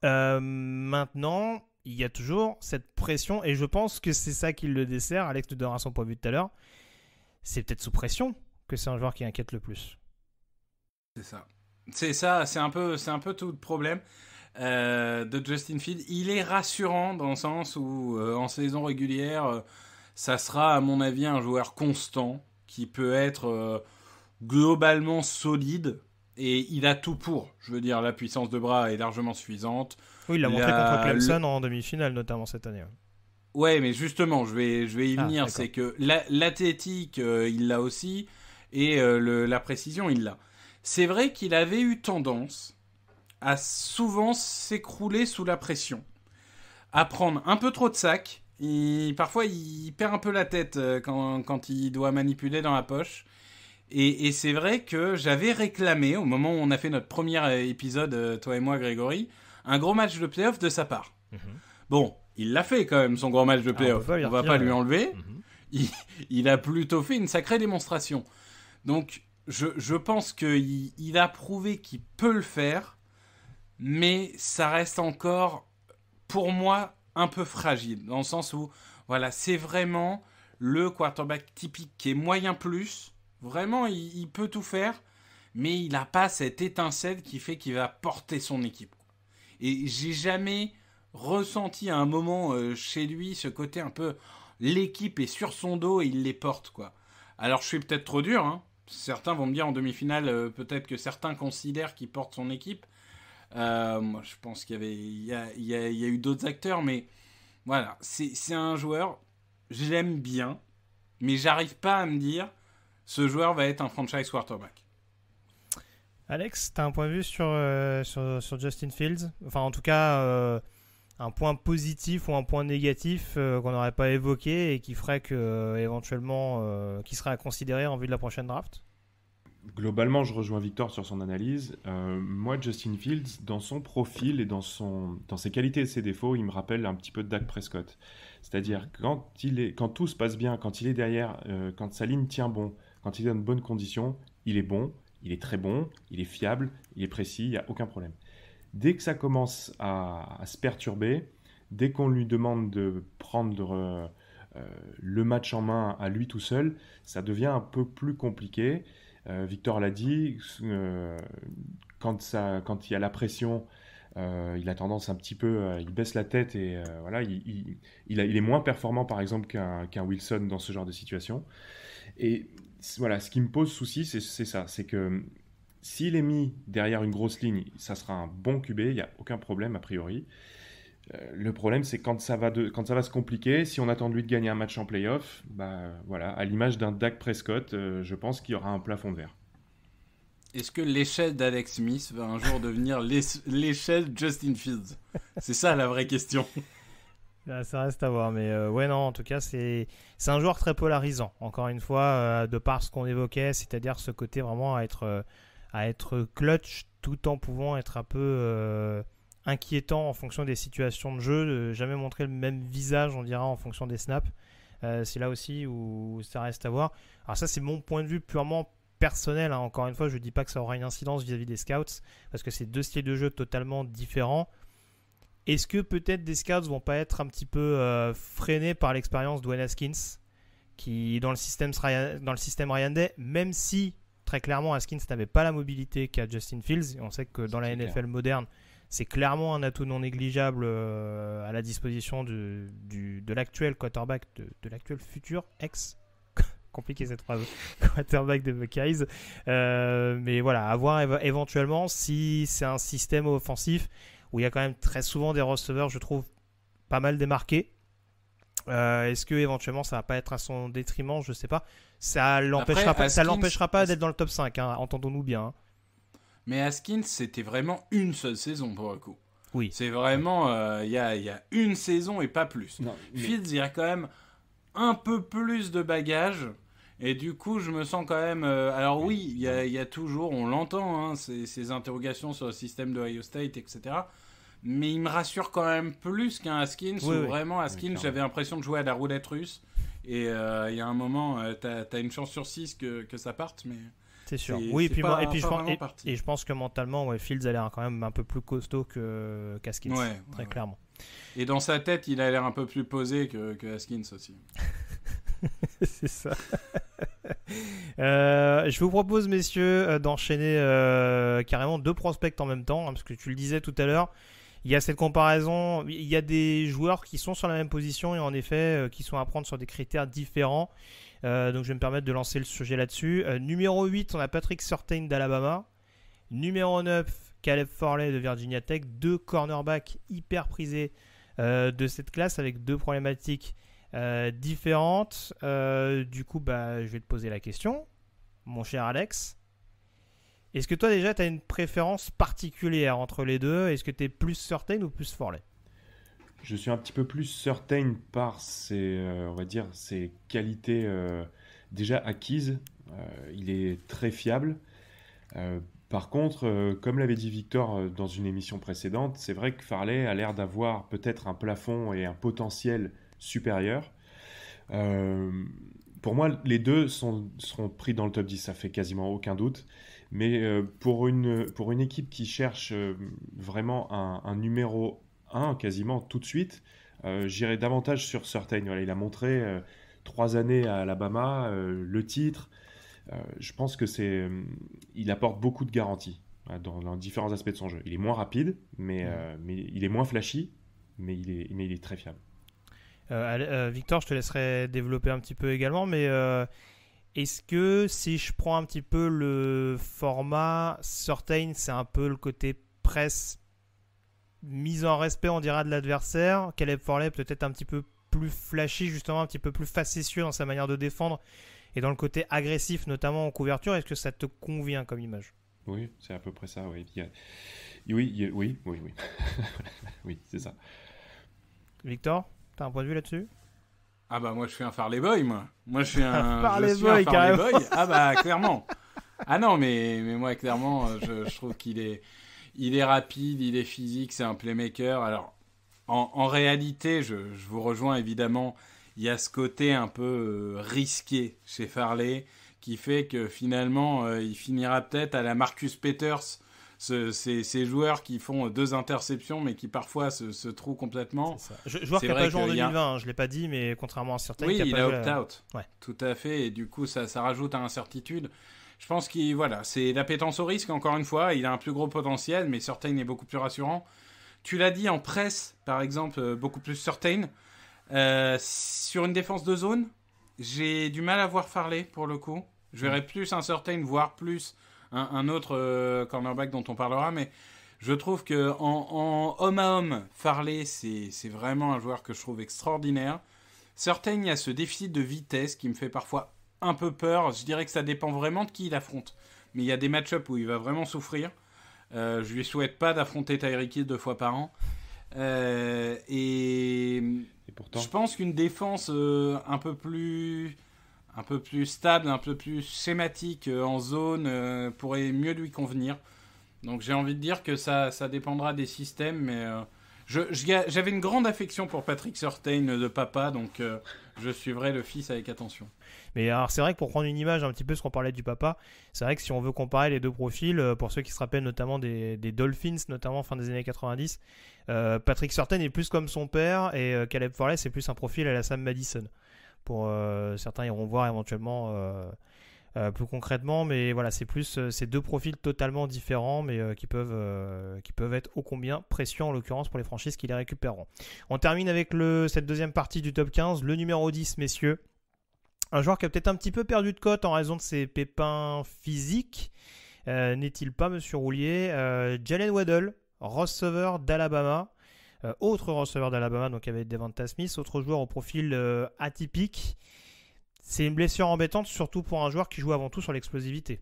Maintenant, il y a toujours cette pression, et je pense que c'est ça qui le dessert. Alex te donnera son point de vue tout à l'heure. C'est peut-être sous pression que c'est un joueur qui inquiète le plus. C'est ça, c'est un peu tout le problème de Justin Fields. Il est rassurant dans le sens où en saison régulière, ça sera à mon avis un joueur constant qui peut être globalement solide, et il a tout pour. Je veux dire, la puissance de bras est largement suffisante. Oui, il l'a montré contre Clemson en demi-finale, notamment cette année. Ouais, mais justement, je vais y venir. D'accord. C'est que l'athlétique, il l'a aussi, et la précision, il l'a. C'est vrai qu'il avait eu tendance à souvent s'écrouler sous la pression, à prendre un peu trop de sacs. Parfois, il perd un peu la tête quand il doit manipuler dans la poche. Et c'est vrai que j'avais réclamé, au moment où on a fait notre premier épisode, toi et moi, Grégory, un gros match de play-off de sa part. Mm-hmm. Bon, il l'a fait quand même, son gros match de play-off. On va pas lui enlever. Mm-hmm. Il a plutôt fait une sacrée démonstration. Donc, je pense qu'il a prouvé qu'il peut le faire, mais ça reste encore, pour moi, un peu fragile. Dans le sens où, voilà, c'est vraiment le quarterback typique qui est moyen plus. Vraiment, il peut tout faire, mais il n'a pas cette étincelle qui fait qu'il va porter son équipe. Et j'ai jamais ressenti à un moment chez lui ce côté un peu l'équipe est sur son dos et il les porte, quoi. Alors je suis peut-être trop dur, Certains vont me dire en demi-finale, peut-être que certains considèrent qu'il porte son équipe. Moi, je pense qu'il y a eu d'autres acteurs, mais voilà, c'est un joueur, je l'aime bien, mais j'arrive pas à me dire ce joueur va être un franchise quarterback. Alex, tu as un point de vue sur Justin Fields ? Enfin, en tout cas, un point positif ou un point négatif qu'on n'aurait pas évoqué et qui ferait que, éventuellement, qui serait à considérer en vue de la prochaine draft ? Globalement, je rejoins Victor sur son analyse. Moi, Justin Fields, dans son profil et dans ses qualités et ses défauts, il me rappelle un petit peu de Dak Prescott. C'est-à-dire, quand tout se passe bien, quand il est derrière, quand sa ligne tient bon, quand il est dans de bonnes conditions, il est bon, il est très bon, il est fiable, il est précis, il n'y a aucun problème. Dès que ça commence à se perturber, dès qu'on lui demande de prendre le match en main à lui tout seul, ça devient un peu plus compliqué. Victor l'a dit, quand il y a la pression, il a tendance un petit peu, il baisse la tête et voilà, il est moins performant par exemple qu'un Wilson dans ce genre de situation. Et voilà, ce qui me pose souci, c'est ça, c'est que s'il est mis derrière une grosse ligne, ça sera un bon QB, il n'y a aucun problème a priori. Le problème, c'est quand ça va se compliquer, si on attend de lui de gagner un match en play-off, voilà, à l'image d'un Dak Prescott, je pense qu'il y aura un plafond de verre. Est-ce que l'échelle d'Alex Smith va un jour devenir l'échelle Justin Fields ? C'est ça la vraie question. Ça reste à voir, mais ouais, non, en tout cas, c'est un joueur très polarisant. Encore une fois, de par ce qu'on évoquait, c'est-à-dire ce côté vraiment à être clutch tout en pouvant être un peu inquiétant en fonction des situations de jeu, de jamais montrer le même visage, on dira, en fonction des snaps. C'est là aussi où ça reste à voir. Alors ça, c'est mon point de vue purement personnel. Encore une fois, je ne dis pas que ça aura une incidence vis-à-vis des scouts, parce que c'est deux styles de jeu totalement différents. Est-ce que peut-être des scouts vont pas être un petit peu freinés par l'expérience de Dwayne Haskins, qui dans le système Ryan Day, même si très clairement Haskins n'avait pas la mobilité qu'a Justin Fields, et on sait que dans la NFL moderne, c'est clairement un atout non négligeable à la disposition de l'actuel quarterback, de l'actuel futur compliqué cette phrase, quarterback des Buckeyes. Mais voilà, à voir éventuellement si c'est un système offensif où il y a quand même très souvent des receveurs, je trouve, pas mal démarqués. Est-ce que éventuellement ça va pas être à son détriment, je sais pas. Ça l'empêchera pas d'être dans le top 5, entendons-nous bien. Mais Haskins, c'était vraiment une seule saison pour le coup. Oui. C'est vraiment, il y a une saison et pas plus. Non, mais- Fields, il y a quand même un peu plus de bagages. Et du coup, je me sens quand même... alors oui, il y a toujours, on l'entend, hein, ces interrogations sur le système de Ohio State, etc. Mais il me rassure quand même plus qu'un Haskins, Oui, où oui. vraiment, Haskins, clairement. j'avais l'impression de jouer à la roulette russe. Et il y a un moment, t'as une chance sur 6 que ça parte, mais... C'est sûr. C'est- Oui, c'est puis pas- et puis pas vraiment parti. je pense que mentalement, ouais, Fields a l'air quand même un peu plus costaud que Haskins, Ouais, très ouais. clairement. Et dans sa tête, il a l'air un peu plus posé que Haskins aussi. C'est ça. Je vous propose, messieurs, d'enchaîner carrément 2 prospects en même temps, hein, parce que tu le disais tout à l'heure, il y a cette comparaison, il y a des joueurs qui sont sur la même position et en effet qui sont à prendre sur des critères différents. Donc je vais me permettre de lancer le sujet là-dessus. Numéro 8, on a Patrick Surtain d'Alabama. Numéro 9, Caleb Farley de Virginia Tech. 2 cornerbacks hyper prisés de cette classe avec 2 problématiques différentes. Du coup, je vais te poser la question, mon cher Alex. Est-ce que toi déjà tu as une préférence particulière entre les deux? Est-ce que tu es plus Surtain ou plus Farley? Je suis un petit peu plus certain par on va dire, ses qualités déjà acquises. Il est très fiable. Par contre, comme l'avait dit Victor dans une émission précédente, c'est vrai que Farley a l'air d'avoir peut-être un plafond et un potentiel supérieur. Pour moi, les deux seront pris dans le top 10, ça fait quasiment aucun doute. Mais pour une équipe qui cherche vraiment un numéro 1 quasiment tout de suite, j'irai davantage sur Surtain. Voilà, il a montré 3 années à Alabama, le titre. Je pense que il apporte beaucoup de garanties dans différents aspects de son jeu. Il est moins rapide, mais il est moins flashy, mais il est très fiable. Victor, je te laisserai développer un petit peu également, mais est-ce que si je prends un petit peu le format Surtain, c'est un peu le côté presse mise en respect, on dira, de l'adversaire. Caleb Farley peut-être un petit peu plus flashy, justement un petit peu plus facétieux dans sa manière de défendre et dans le côté agressif, notamment en couverture. Est-ce que ça te convient comme image? Oui, c'est à peu près ça. Oui, oui. Oui, c'est ça. Victor, t'as un point de vue là-dessus? Ah bah moi je suis un Farley Boy, moi. Moi je suis un Farley je suis Boy, un Farley carrément. Boy. Ah bah clairement. Ah non mais moi clairement je trouve qu'il est rapide, il est physique, c'est un playmaker. Alors en réalité, je vous rejoins évidemment, il y a ce côté un peu risqué chez Farley qui fait que finalement il finira peut-être à la Marcus Peters, ces joueurs qui font 2 interceptions mais qui parfois se trouvent complètement. C'est ça. Joueur C'est qui n'a vrai pas joué en qu'il y a- 2020, hein, je ne l'ai pas dit, mais contrairement à certains, Oui, qui a il pas a joué opt-out. Ouais. Tout à fait. Et du coup, ça rajoute à l'incertitude. Je pense qu'il c'est l'appétence au risque, encore une fois. Il a un plus gros potentiel, mais Surtain est beaucoup plus rassurant. Tu l'as dit en presse, par exemple, beaucoup plus Surtain. Sur une défense de zone, j'ai du mal à voir Farley, pour le coup. Je verrais plus un Surtain, voire plus un autre cornerback dont on parlera, mais je trouve que en homme à homme, Farley, c'est vraiment un joueur que je trouve extraordinaire. Surtain, il y a ce déficit de vitesse qui me fait parfois un peu peur. Je dirais que ça dépend vraiment de qui il affronte. Mais il y a des match-ups où il va vraiment souffrir. Je lui souhaite pas d'affronter Tyreek Hill 2 fois par an. Et pourtant, je pense qu'une défense un peu plus stable, un peu plus schématique en zone pourrait mieux lui convenir. Donc j'ai envie de dire que ça dépendra des systèmes, mais j'avais une grande affection pour Patrick Surtain de papa, donc je suivrai le fils avec attention. Mais alors c'est vrai que pour prendre une image un petit peu ce qu'on parlait du papa, c'est vrai que si on veut comparer les deux profils, pour ceux qui se rappellent notamment des Dolphins, notamment fin des années 90, Patrick Surtain est plus comme son père et Caleb Farley c'est plus un profil à la Sam Madison. Pour certains iront voir éventuellement plus concrètement, mais voilà, c'est plus ces deux profils totalement différents, mais qui peuvent être ô combien précieux en l'occurrence pour les franchises qui les récupéreront. On termine avec cette deuxième partie du top 15, le numéro 10, messieurs. Un joueur qui a peut-être un petit peu perdu de cote en raison de ses pépins physiques. N'est-il pas, monsieur Roulier? Jalen Waddle, receveur d'Alabama. Autre receveur d'Alabama, donc avec Devonta Smith, autre joueur au profil atypique. C'est une blessure embêtante, surtout pour un joueur qui joue avant tout sur l'explosivité.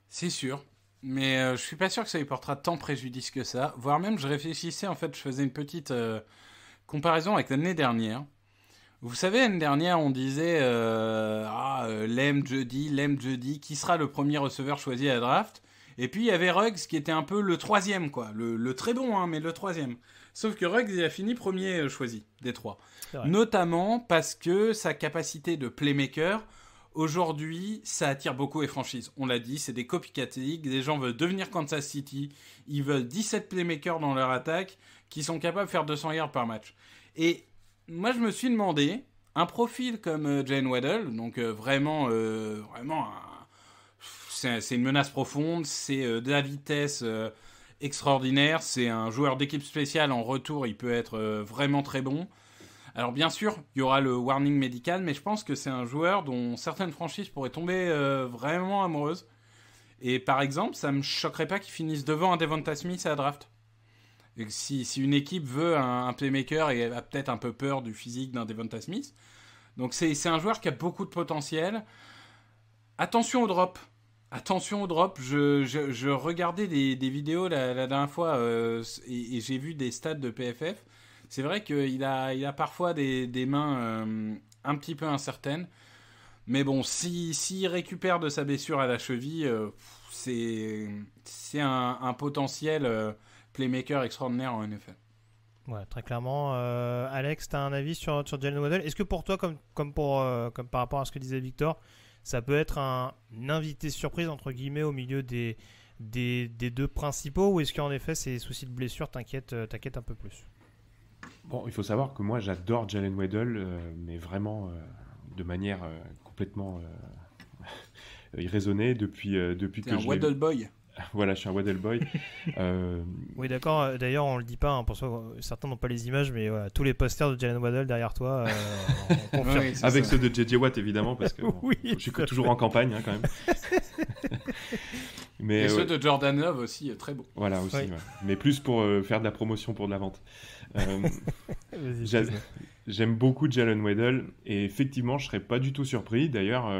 C'est sûr. Mais je suis pas sûr que ça lui portera tant préjudice que ça. Voire même, je réfléchissais, en fait, je faisais une petite comparaison avec l'année dernière. Vous savez, l'année dernière, on disait Lem Jeudy, qui sera le premier receveur choisi à la draft. Et puis, il y avait Ruggs qui était un peu le troisième, quoi. Le très bon, hein, mais le troisième. Sauf que Ruggs, il a fini premier choisi des trois. Notamment parce que sa capacité de playmaker, aujourd'hui, ça attire beaucoup les franchises. On l'a dit, c'est des copycat league. Des gens veulent devenir Kansas City. Ils veulent 17 playmakers dans leur attaque qui sont capables de faire 200 yards par match. Et moi, je me suis demandé, un profil comme Jalen Waddle, donc vraiment c'est une menace profonde, c'est de la vitesse extraordinaire, c'est un joueur d'équipe spéciale, en retour, il peut être vraiment très bon. Alors bien sûr, il y aura le warning médical, mais je pense que c'est un joueur dont certaines franchises pourraient tomber vraiment amoureuses. Et par exemple, ça me choquerait pas qu'il finisse devant un Devonta Smith à la draft. Et si une équipe veut un playmaker et a peut-être un peu peur du physique d'un Devonta Smith. Donc c'est un joueur qui a beaucoup de potentiel. Attention au drop. Je regardais des vidéos la dernière fois et j'ai vu des stats de PFF. C'est vrai qu'il a parfois des mains un petit peu incertaines. Mais bon, s'il récupère de sa blessure à la cheville, c'est un potentiel playmaker extraordinaire en NFL. Ouais, très clairement. Alex, tu as un avis sur Jalen Waddle? Est-ce que pour toi, comme par rapport à ce que disait Victor, ça peut être un invité surprise, entre guillemets, au milieu des deux principaux, ou est-ce qu'en effet, ces soucis de blessure t'inquiètent un peu plus? Bon, il faut savoir que moi, j'adore Jalen Waddle, mais vraiment de manière complètement irraisonnée depuis que un Waddle boy. Voilà, je suis un Waddle boy. Oui, d'accord. D'ailleurs, on le dit pas, hein, pour ça, certains n'ont pas les images, mais voilà, tous les posters de Jalen Waddle derrière toi, on confirme. Oui, avec ça. Ceux de JJ Watt, évidemment, parce que bon, oui, je suis toujours en campagne, hein, quand même. Et ceux de Jordan Love aussi, très beaux. Voilà, aussi. Ouais. Mais plus pour faire de la promotion pour de la vente. J'aime beaucoup Jalen Waddle, et effectivement, je serais pas du tout surpris. D'ailleurs,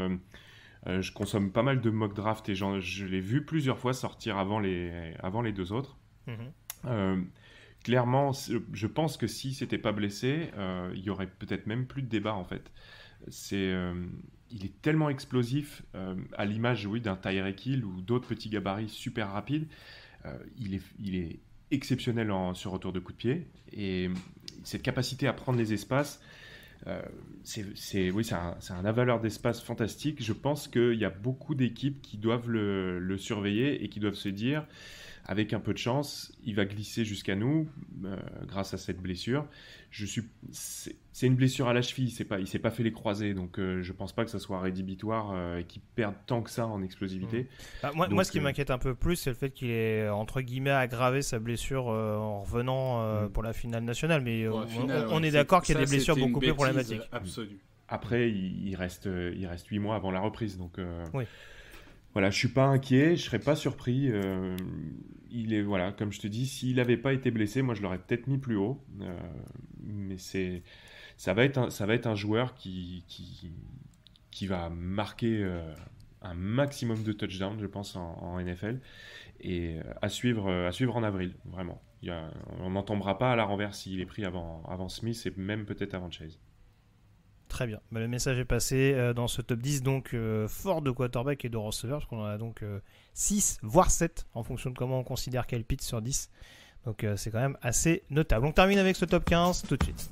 je consomme pas mal de mock draft et je l'ai vu plusieurs fois sortir avant les deux autres. Clairement, je pense que si c'était pas blessé, il y aurait peut-être même plus de débat en fait. Il est tellement explosif, à l'image d'un Tyreek Hill ou d'autres petits gabarits super rapides. Il est exceptionnel sur retour de coup de pied, et cette capacité à prendre les espaces. C'est un avaleur d'espace fantastique. Je pense qu'il y a beaucoup d'équipes qui doivent le surveiller et qui doivent se dire, avec un peu de chance, il va glisser jusqu'à nous grâce à cette blessure. C'est une blessure à la cheville, il s'est pas fait les croisés, donc je pense pas que ça soit rédhibitoire et qu'il perde tant que ça en explosivité. Moi, ce qui m'inquiète un peu plus, c'est le fait qu'il ait entre guillemets aggravé sa blessure en revenant pour la finale nationale. Mais on est d'accord qu'il y a des blessures beaucoup plus problématiques. Absolue. Après, il reste 8 mois avant la reprise, donc. Oui. Voilà, je suis pas inquiet, je serais pas surpris. Voilà, comme je te dis, s'il avait pas été blessé, moi je l'aurais peut-être mis plus haut. Mais ça va être un joueur qui va marquer un maximum de touchdowns, je pense, en NFL, et à suivre en avril, vraiment. On n'en tombera pas à la renverse s'il est pris avant Smith et même peut-être avant Chase. Très bien, le message est passé dans ce top 10, donc fort de quarterback et de receveur, parce qu'on en a donc 6, voire 7, en fonction de comment on considère quel pitch sur 10. Donc c'est quand même assez notable. On termine avec ce top 15 tout de suite.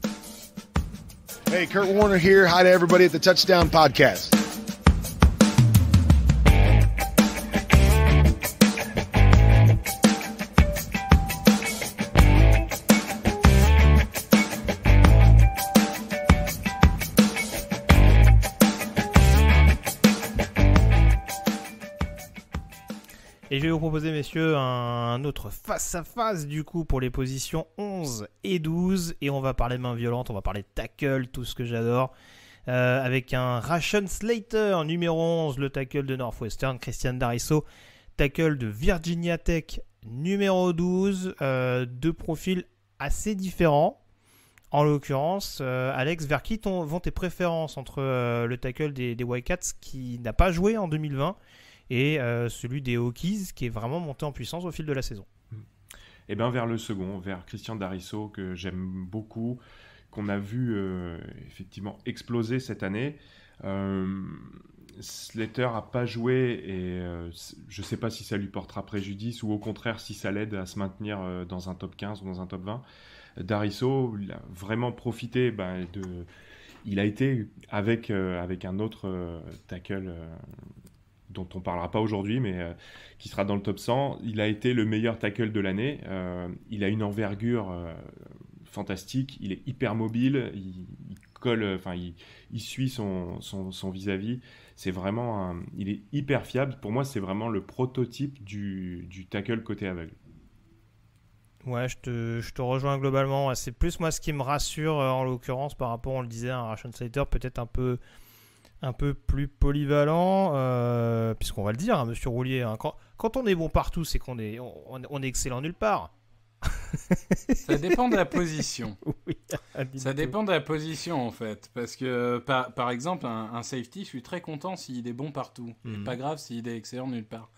Hey, Kurt Warner here. Hi to everybody at the Touchdown Podcast. Et je vais vous proposer, messieurs, un autre face-à-face, du coup, pour les positions 11 et 12. Et on va parler main violente, on va parler tackle, tout ce que j'adore. Avec un Rashawn Slater, numéro 11, le tackle de Northwestern. Christian Darrisaw, tackle de Virginia Tech, numéro 12. Deux profils assez différents. En l'occurrence, Alex, vers qui vont tes préférences entre le tackle des Wildcats qui n'a pas joué en 2020 et celui des Hokies qui est vraiment monté en puissance au fil de la saison. Et bien vers le second, vers Christian D'Arisso, que j'aime beaucoup, qu'on a vu effectivement exploser cette année. Slater n'a pas joué et je ne sais pas si ça lui portera préjudice ou au contraire si ça l'aide à se maintenir dans un top 15 ou dans un top 20. D'Arisso, il a vraiment profité il a été avec un autre tackle dont on ne parlera pas aujourd'hui, mais qui sera dans le top 100. Il a été le meilleur tackle de l'année. Il a une envergure fantastique. Il est hyper mobile. Il colle, il suit son vis-à-vis. C'est vraiment il est hyper fiable. Pour moi, c'est vraiment le prototype du tackle côté aveugle. Ouais, je te rejoins globalement. C'est plus moi ce qui me rassure en l'occurrence par rapport, on le disait, à un Rashawn Slater peut-être un peu plus polyvalent, puisqu'on va le dire, hein, Monsieur Roulier, hein, quand on est bon partout, c'est qu'on est excellent nulle part. Ça dépend de la position. Oui, ça dépend de la position en fait, parce que par exemple un safety, je suis très content s'il est bon partout, et pas grave s'il est excellent nulle part.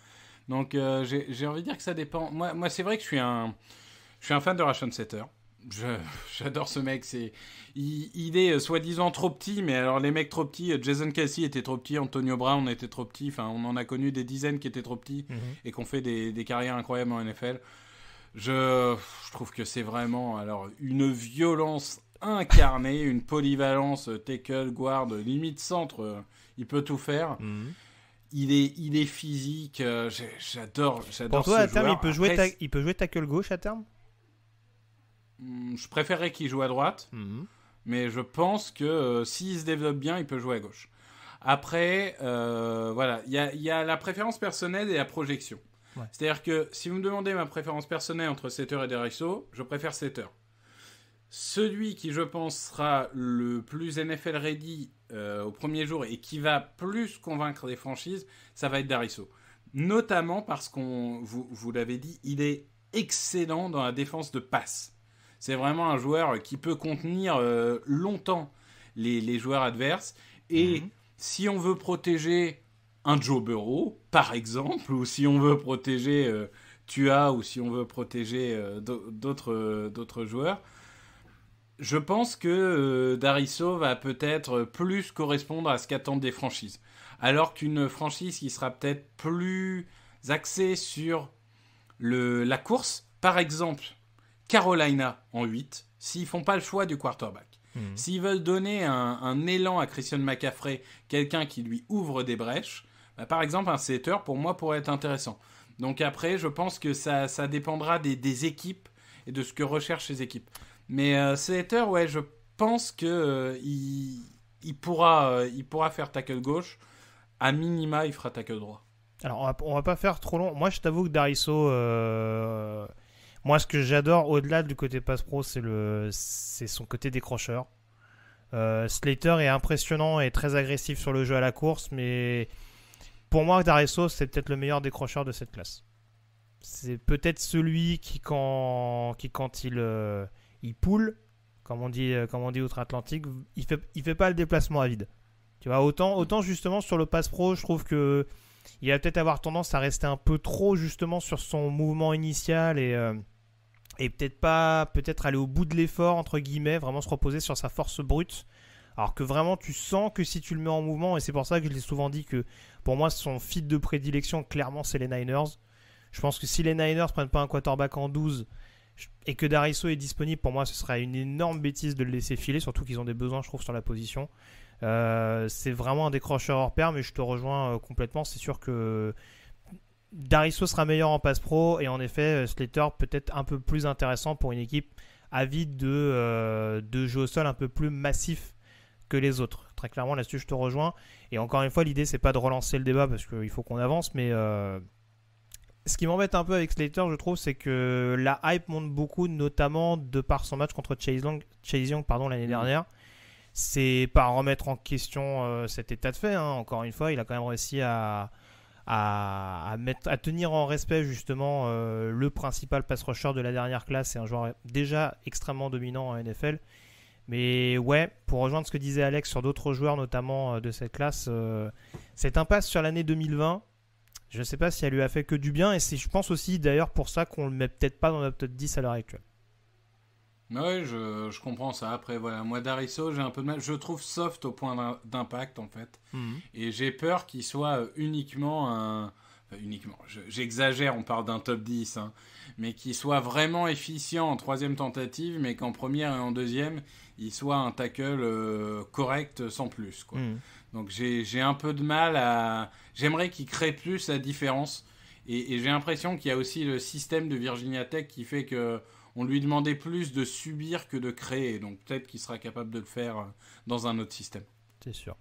Donc j'ai envie de dire que ça dépend. Moi c'est vrai que je suis un fan de Rashawn Slater. J'adore ce mec. Il est soi-disant trop petit, mais alors les mecs trop petits, Jason Kelsey était trop petit, Antonio Brown était trop petit. Enfin, on en a connu des dizaines qui étaient trop petits et qui ont fait des carrières incroyables en NFL. Je trouve que c'est vraiment une violence incarnée, une polyvalence tackle, guard, limite centre. Il peut tout faire. Il est physique. J'adore. Pour toi, à terme, joueur. il peut jouer tackle gauche à terme. Je préférerais qu'il joue à droite, mais je pense que s'il se développe bien, il peut jouer à gauche. Après, voilà, il y a la préférence personnelle et la projection. Ouais. C'est-à-dire que si vous me demandez ma préférence personnelle entre Slater et D'Arisso, je préfère Slater. Celui qui, je pense, sera le plus NFL ready au premier jour et qui va plus convaincre les franchises, ça va être D'Arisso. Notamment parce vous l'avez dit, il est excellent dans la défense de passe. C'est vraiment un joueur qui peut contenir longtemps les joueurs adverses. Et si on veut protéger un Joe Burrow, par exemple, ou si on veut protéger Tua, ou si on veut protéger d'autres joueurs, je pense que D'Arisso va peut-être plus correspondre à ce qu'attendent des franchises. Alors qu'une franchise qui sera peut-être plus axée sur la course, par exemple, Carolina en 8, s'ils font pas le choix du quarterback. S'ils veulent donner un élan à Christian McCaffrey, quelqu'un qui lui ouvre des brèches, par exemple un Slater pour moi pourrait être intéressant. Donc après je pense que ça dépendra des équipes et de ce que recherchent les équipes. Mais Slater, ouais, je pense que il pourra faire tackle gauche. À minima il fera tackle droit. Alors on va pas faire trop long. Moi je t'avoue que D'Arisso, moi ce que j'adore au-delà du côté pass pro, c'est son côté décrocheur. Slater est impressionnant et très agressif sur le jeu à la course, mais pour moi D'Arisso c'est peut-être le meilleur décrocheur de cette classe. C'est peut-être celui qui quand il poule, comme on dit outre-Atlantique, il fait pas le déplacement à vide. Tu vois, autant justement sur le pass pro, je trouve que il va peut-être avoir tendance à rester un peu trop justement sur son mouvement initial et peut-être aller au bout de l'effort entre guillemets, vraiment se reposer sur sa force brute. Alors que vraiment tu sens que si tu le mets en mouvement, et c'est pour ça que je l'ai souvent dit que pour moi son fit de prédilection clairement c'est les Niners. Je pense que si les Niners prennent pas un quarterback en 12 et que D'Arisso est disponible, pour moi ce serait une énorme bêtise de le laisser filer, surtout qu'ils ont des besoins je trouve sur la position. C'est vraiment un décrocheur hors pair, mais je te rejoins complètement. C'est sûr que D'Arisso sera meilleur en pass pro et en effet Slater peut-être un peu plus intéressant pour une équipe avide de jeu au sol un peu plus massif que les autres. Très clairement là-dessus je te rejoins, et encore une fois l'idée c'est pas de relancer le débat parce qu'il faut qu'on avance, mais ce qui m'embête un peu avec Slater je trouve c'est que la hype monte beaucoup, notamment de par son match contre Chase Young l'année dernière. C'est pas remettre en question cet état de fait, hein. Encore une fois il a quand même réussi à tenir en respect justement le principal pass rusher de la dernière classe. C'est un joueur déjà extrêmement dominant en NFL. Mais ouais, pour rejoindre ce que disait Alex sur d'autres joueurs notamment de cette classe, cette impasse sur l'année 2020, Je ne sais pas si elle lui a fait que du bien, et c'est, je pense aussi d'ailleurs pour ça qu'on le met peut-être pas dans notre top 10 à l'heure actuelle. Ouais, je comprends ça. Après, voilà, moi, Dariso, j'ai un peu de mal. Je le trouve soft au point d'impact, en fait. Et j'ai peur qu'il soit uniquement un... Enfin, uniquement, j'exagère, on parle d'un top 10, hein, mais qu'il soit vraiment efficient en troisième tentative, mais qu'en première et en deuxième, il soit un tackle correct sans plus, quoi. Donc j'ai un peu de mal à... J'aimerais qu'il crée plus la différence. Et j'ai l'impression qu'il y a aussi le système de Virginia Tech qui fait que on lui demandait plus de subir que de créer. Donc peut-être qu'il sera capable de le faire dans un autre système. C'est sûr.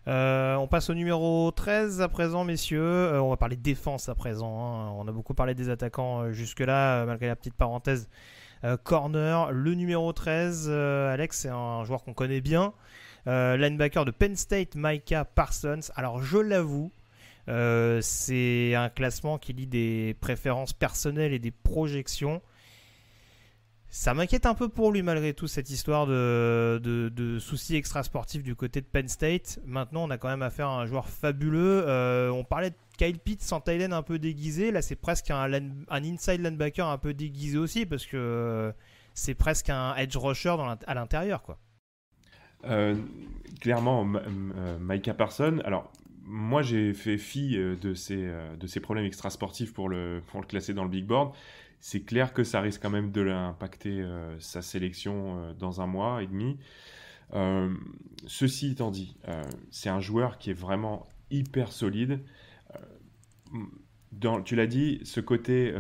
On passe au numéro 13 à présent, messieurs. On va parler défense à présent, hein. On a beaucoup parlé des attaquants jusque-là, malgré la petite parenthèse. Corner, le numéro 13, Alex, c'est un joueur qu'on connaît bien. Linebacker de Penn State, Micah Parsons. Alors je l'avoue, c'est un classement qui lie des préférences personnelles et des projections. Ça m'inquiète un peu pour lui malgré tout, cette histoire de soucis extrasportifs du côté de Penn State. Maintenant, on a quand même affaire à un joueur fabuleux. On parlait de Kyle Pitts en tight end un peu déguisé. Là, c'est presque un inside linebacker un peu déguisé aussi, parce que c'est presque un edge rusher à l'intérieur, quoi. Clairement, Micah Parsons. Alors, moi, j'ai fait fi de ses problèmes extrasportifs pour le classer dans le big board. C'est clair que ça risque quand même de l'impacter sa sélection dans un mois et demi. Ceci étant dit, c'est un joueur qui est vraiment hyper solide. Tu l'as dit, ce côté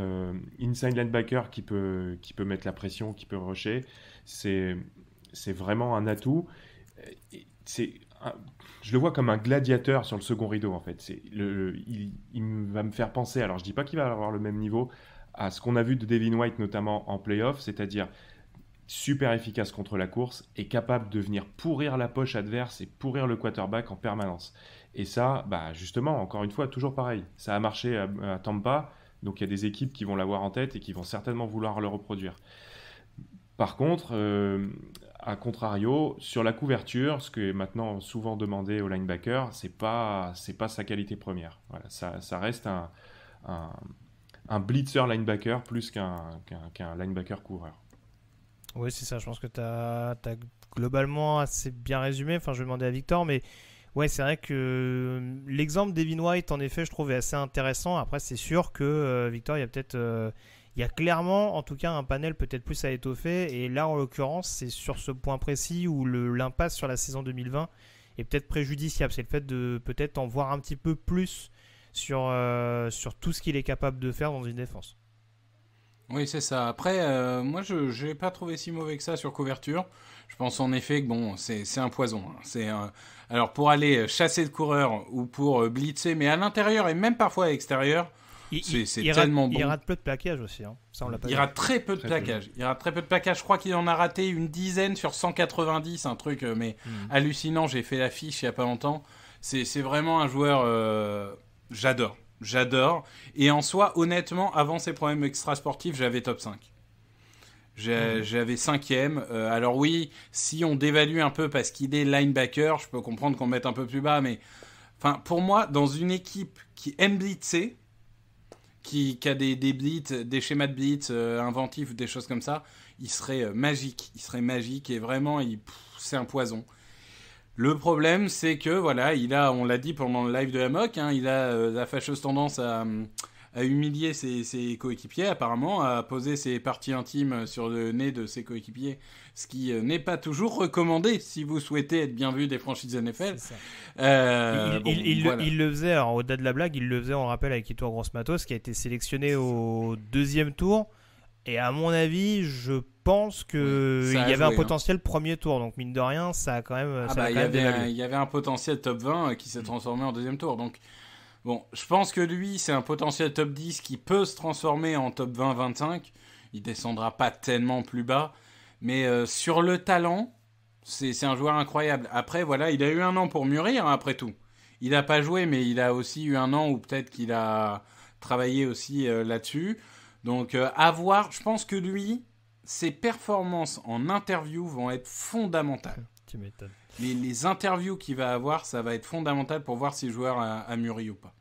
inside linebacker qui peut mettre la pression, qui peut rusher, c'est vraiment un atout. Je le vois comme un gladiateur sur le second rideau, en fait. Il va me faire penser, alors je ne dis pas qu'il va avoir le même niveau, à ce qu'on a vu de Devin White, notamment en playoff, c'est-à-dire super efficace contre la course et capable de venir pourrir la poche adverse et pourrir le quarterback en permanence. Et ça, justement, encore une fois, toujours pareil. Ça a marché à Tampa, donc il y a des équipes qui vont l'avoir en tête et qui vont certainement vouloir le reproduire. Par contre, à contrario, sur la couverture, ce qui est maintenant souvent demandé au linebacker, c'est pas sa qualité première. Voilà, ça reste un blitzer linebacker plus qu'un linebacker coureur. Oui, c'est ça. Je pense que tu as globalement assez bien résumé. Enfin, je vais demander à Victor, mais ouais, c'est vrai que l'exemple d'Evin White, en effet, je trouve est assez intéressant. Après, c'est sûr que Victor, il y a clairement, en tout cas, un panel peut-être plus à étoffer. Et là, en l'occurrence, c'est sur ce point précis où l'impasse sur la saison 2020 est peut-être préjudiciable. C'est le fait de peut-être en voir un petit peu plus sur tout ce qu'il est capable de faire dans une défense. Oui, c'est ça. Après, moi, je n'ai pas trouvé si mauvais que ça sur couverture. Je pense en effet que bon, c'est un poison. Hein. Alors, pour aller chasser le coureur ou pour blitzer, mais à l'intérieur et même parfois à l'extérieur, c'est tellement bon. Il rate peu de plaquage aussi. Hein. Ça, on l'a pas il rate très peu de plaquage. Il rate très peu de plaquage. Je crois qu'il en a raté une dizaine sur 190, un truc mais hallucinant. J'ai fait la fiche il n'y a pas longtemps. C'est vraiment un joueur... J'adore. Et en soi, honnêtement, avant ces problèmes extrasportifs, j'avais top 5. J'avais 5e. Alors oui, si on dévalue un peu parce qu'il est linebacker, je peux comprendre qu'on mette un peu plus bas. Mais pour moi, dans une équipe qui aime blitzer, qui a des blitz, des schémas de blitz inventifs, des choses comme ça, il serait magique. Il serait magique et vraiment, c'est un poison. Le problème, c'est que, voilà, on l'a dit pendant le live de la mock, hein, il a la fâcheuse tendance à humilier ses coéquipiers, apparemment, à poser ses parties intimes sur le nez de ses coéquipiers, ce qui n'est pas toujours recommandé si vous souhaitez être bien vu des franchises NFL. Il le faisait, alors, au-delà de la blague, il le faisait, on rappelle, avec Ito Gross-Matos, qui a été sélectionné au 2e tour. Et à mon avis, je pense qu'il y avait un potentiel premier tour. Donc, mine de rien, ça a quand même. Il y avait un potentiel top 20 qui s'est transformé en 2e tour. Donc, bon, je pense que lui, c'est un potentiel top 10 qui peut se transformer en top 20-25. Il descendra pas tellement plus bas. Mais sur le talent, c'est un joueur incroyable. Après, voilà, il a eu un an pour mûrir, hein, après tout. Il n'a pas joué, mais il a aussi eu un an où peut-être qu'il a travaillé aussi là-dessus. Donc, à voir, je pense que lui, ses performances en interview vont être fondamentales. Tu m'étonnes. Les interviews qu'il va avoir, ça va être fondamental pour voir si le joueur a mûri ou pas.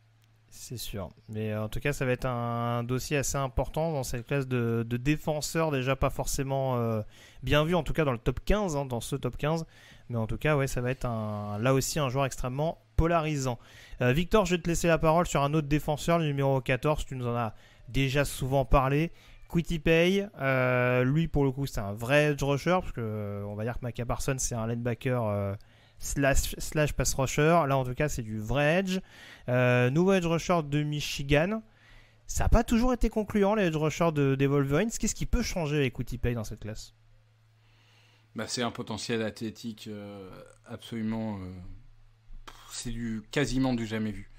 C'est sûr. Mais en tout cas, ça va être un dossier assez important dans cette classe de défenseurs, déjà pas forcément bien vu, en tout cas dans le top 15, hein, dans ce top 15. Mais en tout cas, ouais, ça va être là aussi un joueur extrêmement polarisant. Victor, je vais te laisser la parole sur un autre défenseur, le numéro 14. Tu nous en as déjà souvent parlé. Kwity Paye, lui pour le coup, c'est un vrai edge rusher, parce que on va dire que Micah Parsons, c'est un linebacker slash pass rusher. Là, en tout cas, c'est du vrai edge. Nouveau edge rusher de Michigan. Ça n'a pas toujours été concluant, les edge rushers des Wolverines. Qu'est-ce qui peut changer avec Kwity Paye dans cette classe? C'est un potentiel athlétique absolument... c'est quasiment du jamais vu.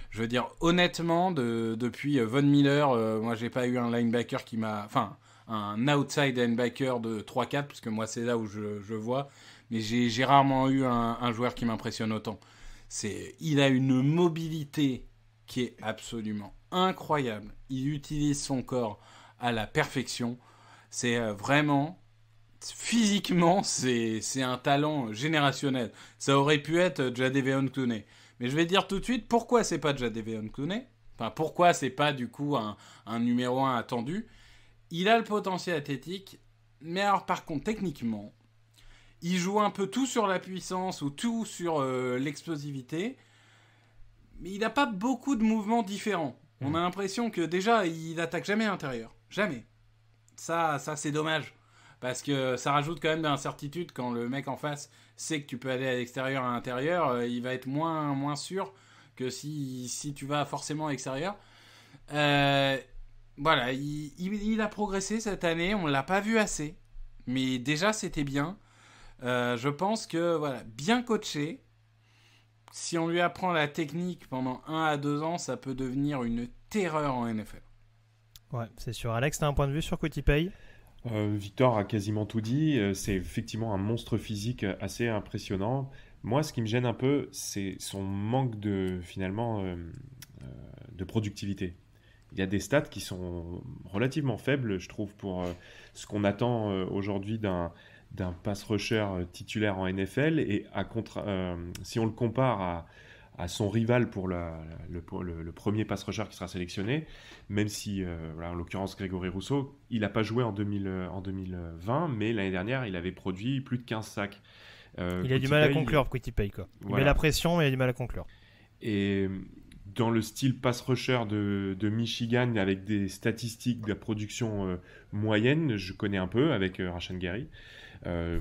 Je veux dire, honnêtement, depuis Von Miller, moi, j'ai pas eu un linebacker qui m'a... Enfin, un outside linebacker de 3-4, parce que moi, c'est là où je vois. Mais j'ai rarement eu un joueur qui m'impressionne autant. Il a une mobilité qui est absolument incroyable. Il utilise son corps à la perfection. C'est vraiment... Physiquement, c'est un talent générationnel. Ça aurait pu être Jadeveon Clowney. Mais je vais dire tout de suite pourquoi c'est pas Jadeveon Clowney. Enfin, pourquoi c'est pas du coup un numéro 1 attendu. Il a le potentiel athlétique, mais alors par contre, techniquement, il joue un peu tout sur la puissance ou tout sur l'explosivité, mais il n'a pas beaucoup de mouvements différents. On a l'impression que déjà, il attaque jamais à l'intérieur. Jamais. Ça c'est dommage. Parce que ça rajoute quand même de l'incertitude quand le mec en face sait que tu peux aller à l'extérieur, à l'intérieur. Il va être moins sûr que si tu vas forcément à l'extérieur. Voilà, il a progressé cette année. On ne l'a pas vu assez. Mais déjà, c'était bien. Je pense que, voilà, bien coaché, si on lui apprend la technique pendant 1 à 2 ans, ça peut devenir une terreur en NFL. Ouais, c'est sûr. Alex, tu as un point de vue sur Kwity Paye? Victor a quasiment tout dit. C'est effectivement un monstre physique assez impressionnant. Moi, ce qui me gêne un peu, c'est son manque de productivité. Il y a des stats qui sont relativement faibles, je trouve, pour ce qu'on attend aujourd'hui d'un pass rusher titulaire en NFL. Et si on le compare à son rival pour le premier pass rusher qui sera sélectionné, même si, en l'occurrence Grégory Rousseau, il n'a pas joué en 2020, mais l'année dernière, il avait produit plus de 15 sacs. Il a du mal à conclure, Kwity Paye, quoi. Il met la pression, mais il a du mal à conclure. Et dans le style pass rusher de Michigan, avec des statistiques de production moyenne, je connais un peu avec Rashan Gary.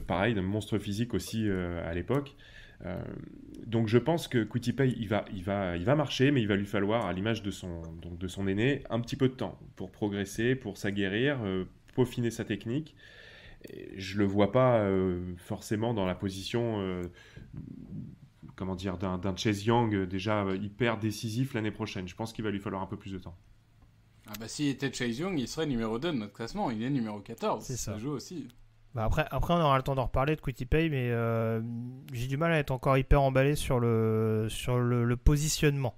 Pareil, un monstre physique aussi à l'époque. Donc je pense que Kwity Paye il va marcher, mais il va lui falloir, à l'image de son aîné, un petit peu de temps pour progresser, pour s'aguerrir, peaufiner sa technique. Et je le vois pas forcément dans la position d'un Chase Young déjà hyper décisif l'année prochaine. Je pense qu'il va lui falloir un peu plus de temps. S'il était Chase Young, il serait numéro 2 de notre classement. Il est numéro 14. C'est ça. Joue aussi. Après, on aura le temps d'en reparler de Kwity Paye, mais j'ai du mal à être encore hyper emballé sur le positionnement.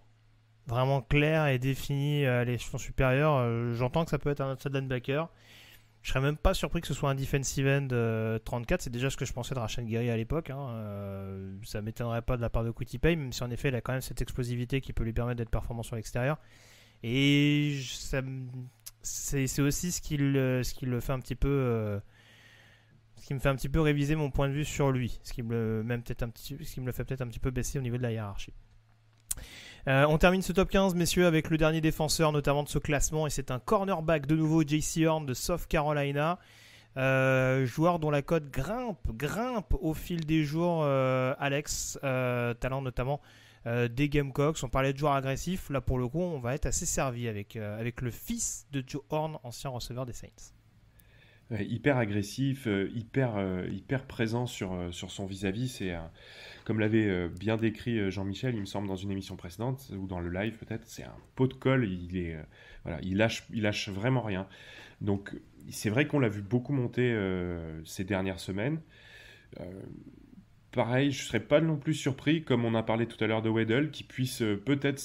Vraiment clair et défini à l'échelon supérieur. J'entends que ça peut être un outside linebacker. Je serais même pas surpris que ce soit un defensive end 34. C'est déjà ce que je pensais de Rashan Gary à l'époque. Ça m'étonnerait pas de la part de Kwity Paye, même si en effet il a quand même cette explosivité qui peut lui permettre d'être performant sur l'extérieur. Et c'est aussi ce qui le fait un petit peu... ce qui me fait un petit peu réviser mon point de vue sur lui, ce qui me le fait peut-être un petit peu baisser au niveau de la hiérarchie. On termine ce top 15, messieurs, avec le dernier défenseur notamment de ce classement, et c'est un cornerback de nouveau, J.C. Horn de South Carolina, joueur dont la cote grimpe au fil des jours. Alex, talent notamment des Gamecocks. On parlait de joueurs agressifs, là pour le coup on va être assez servi avec le fils de Joe Horn, ancien receveur des Saints. Hyper agressif, hyper présent sur son vis-à-vis. C'est comme l'avait bien décrit Jean-Michel, il me semble, dans une émission précédente, ou dans le live peut-être, c'est un pot de colle, il lâche vraiment rien. Donc c'est vrai qu'on l'a vu beaucoup monter ces dernières semaines. Pareil, je ne serais pas non plus surpris, comme on a parlé tout à l'heure de Weddle, qui puisse peut-être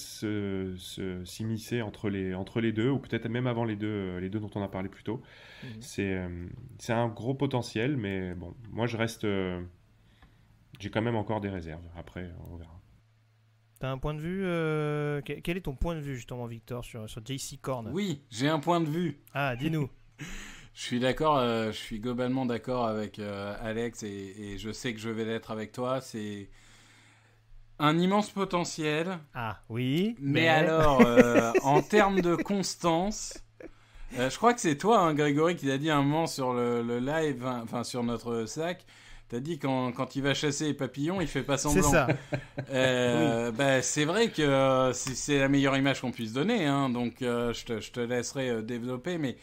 s'immiscer entre les deux, ou peut-être même avant les deux dont on a parlé plus tôt. C'est un gros potentiel, mais bon, moi j'ai quand même encore des réserves. Après, on verra. T'as un point de vue quel est ton point de vue justement, Victor, sur JC Korn? Oui, j'ai un point de vue. Ah, dis-nous. Je suis d'accord, je suis globalement d'accord avec Alex et je sais que je vais l'être avec toi. C'est un immense potentiel. Ah oui. Mais alors, en termes de constance, je crois que c'est toi, hein, Grégory, qui l'a dit un moment sur le live, enfin sur notre sac. T'as dit quand il va chasser les papillons, il fait pas semblant. C'est ça. Oui. C'est vrai que c'est la meilleure image qu'on puisse donner, hein, donc je te laisserai développer, mais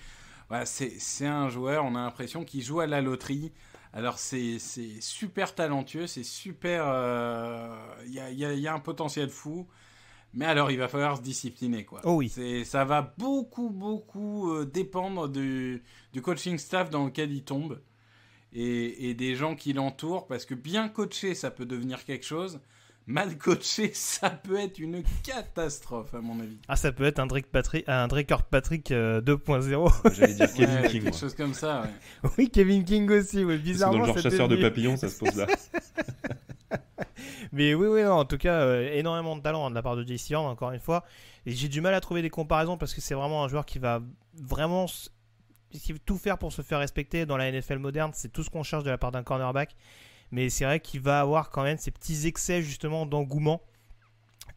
voilà, c'est un joueur, on a l'impression qu'il joue à la loterie. Alors c'est super talentueux, c'est super, y a un potentiel fou, mais alors il va falloir se discipliner, quoi. Oh oui. Ça va beaucoup dépendre du coaching staff dans lequel il tombe. Et des gens qui l'entourent, parce que bien coaché, ça peut devenir quelque chose. Mal coaché, ça peut être une catastrophe, à mon avis. Ah, ça peut être un Drake Kirkpatrick 2.0. J'allais dire Kevin King. Quelque chose comme ça, ouais. Oui, Kevin King aussi, ouais, bizarrement. Parce que dans le genre chasseur de papillons, ça se pose là. Mais oui, non, en tout cas, énormément de talent de la part de JC Horn, encore une fois. Et j'ai du mal à trouver des comparaisons, parce que c'est vraiment un joueur qui va vraiment... qui veut tout faire pour se faire respecter dans la NFL moderne. C'est tout ce qu'on cherche de la part d'un cornerback. Mais c'est vrai qu'il va avoir quand même ces petits excès justement d'engouement,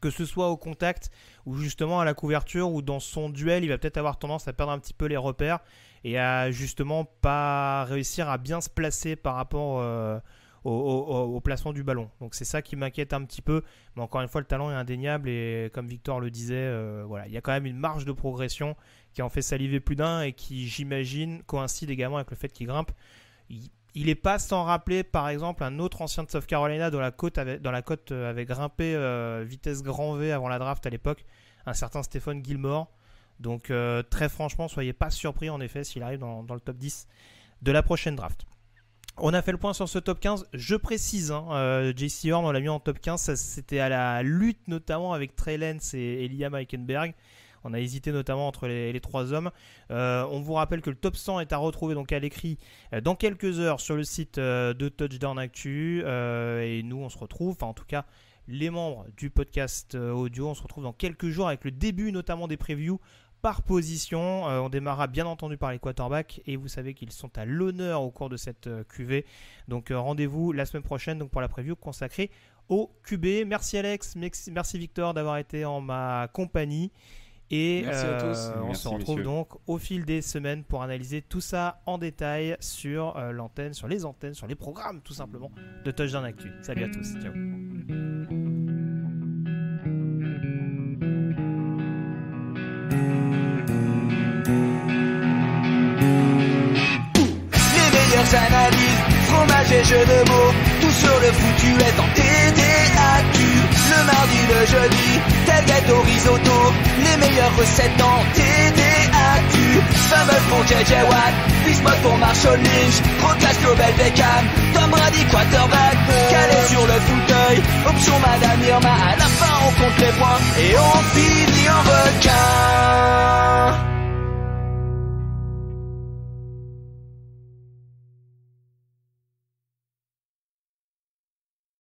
que ce soit au contact ou justement à la couverture, ou dans son duel, il va peut-être avoir tendance à perdre un petit peu les repères et à justement pas réussir à bien se placer par rapport au placement du ballon. Donc c'est ça qui m'inquiète un petit peu. Mais encore une fois, le talent est indéniable et comme Victor le disait, voilà, il y a quand même une marge de progression qui en fait saliver plus d'un et qui, j'imagine, coïncide également avec le fait qu'il grimpe. Il n'est pas sans rappeler, par exemple, un autre ancien de South Carolina dans la côte avait grimpé vitesse grand V avant la draft à l'époque, un certain Stephon Gilmore. Donc très franchement, soyez pas surpris en effet s'il arrive dans le top 10 de la prochaine draft. On a fait le point sur ce top 15. Je précise, JC Horn, on l'a mis en top 15. Ça, c'était à la lutte notamment avec Trey Lance et Liam Eichenberg. On a hésité notamment entre les trois hommes. On vous rappelle que le top 100 est à retrouver donc à l'écrit dans quelques heures sur le site de Touchdown Actu. Et nous, on se retrouve, enfin en tout cas les membres du podcast audio, on se retrouve dans quelques jours avec le début notamment des previews par position. On démarrera bien entendu par les quarterbacks et vous savez qu'ils sont à l'honneur au cours de cette QV. Donc rendez-vous la semaine prochaine donc pour la preview consacrée au QB. Merci Alex, merci Victor d'avoir été en ma compagnie. Et merci à tous. On Merci, se retrouve messieurs. donc au fil des semaines pour analyser tout ça en détail sur l'antenne, sur les antennes, sur les programmes tout simplement de Touchdown Actu. Salut à tous, ciao. Les meilleures analyses, fromage et jeux de mots, tout sur le foutu est en TDAQ. Le mardi, le jeudi, tailgate au risotto, les meilleures recettes en TDAQ. Fameux pour JJ Watt, Bismuth pour Marshall Lynch, Rocas Global Beckham, Tom Brady quarterback, calé sur le fauteuil, option Madame Irma, à la fin on compte les points et on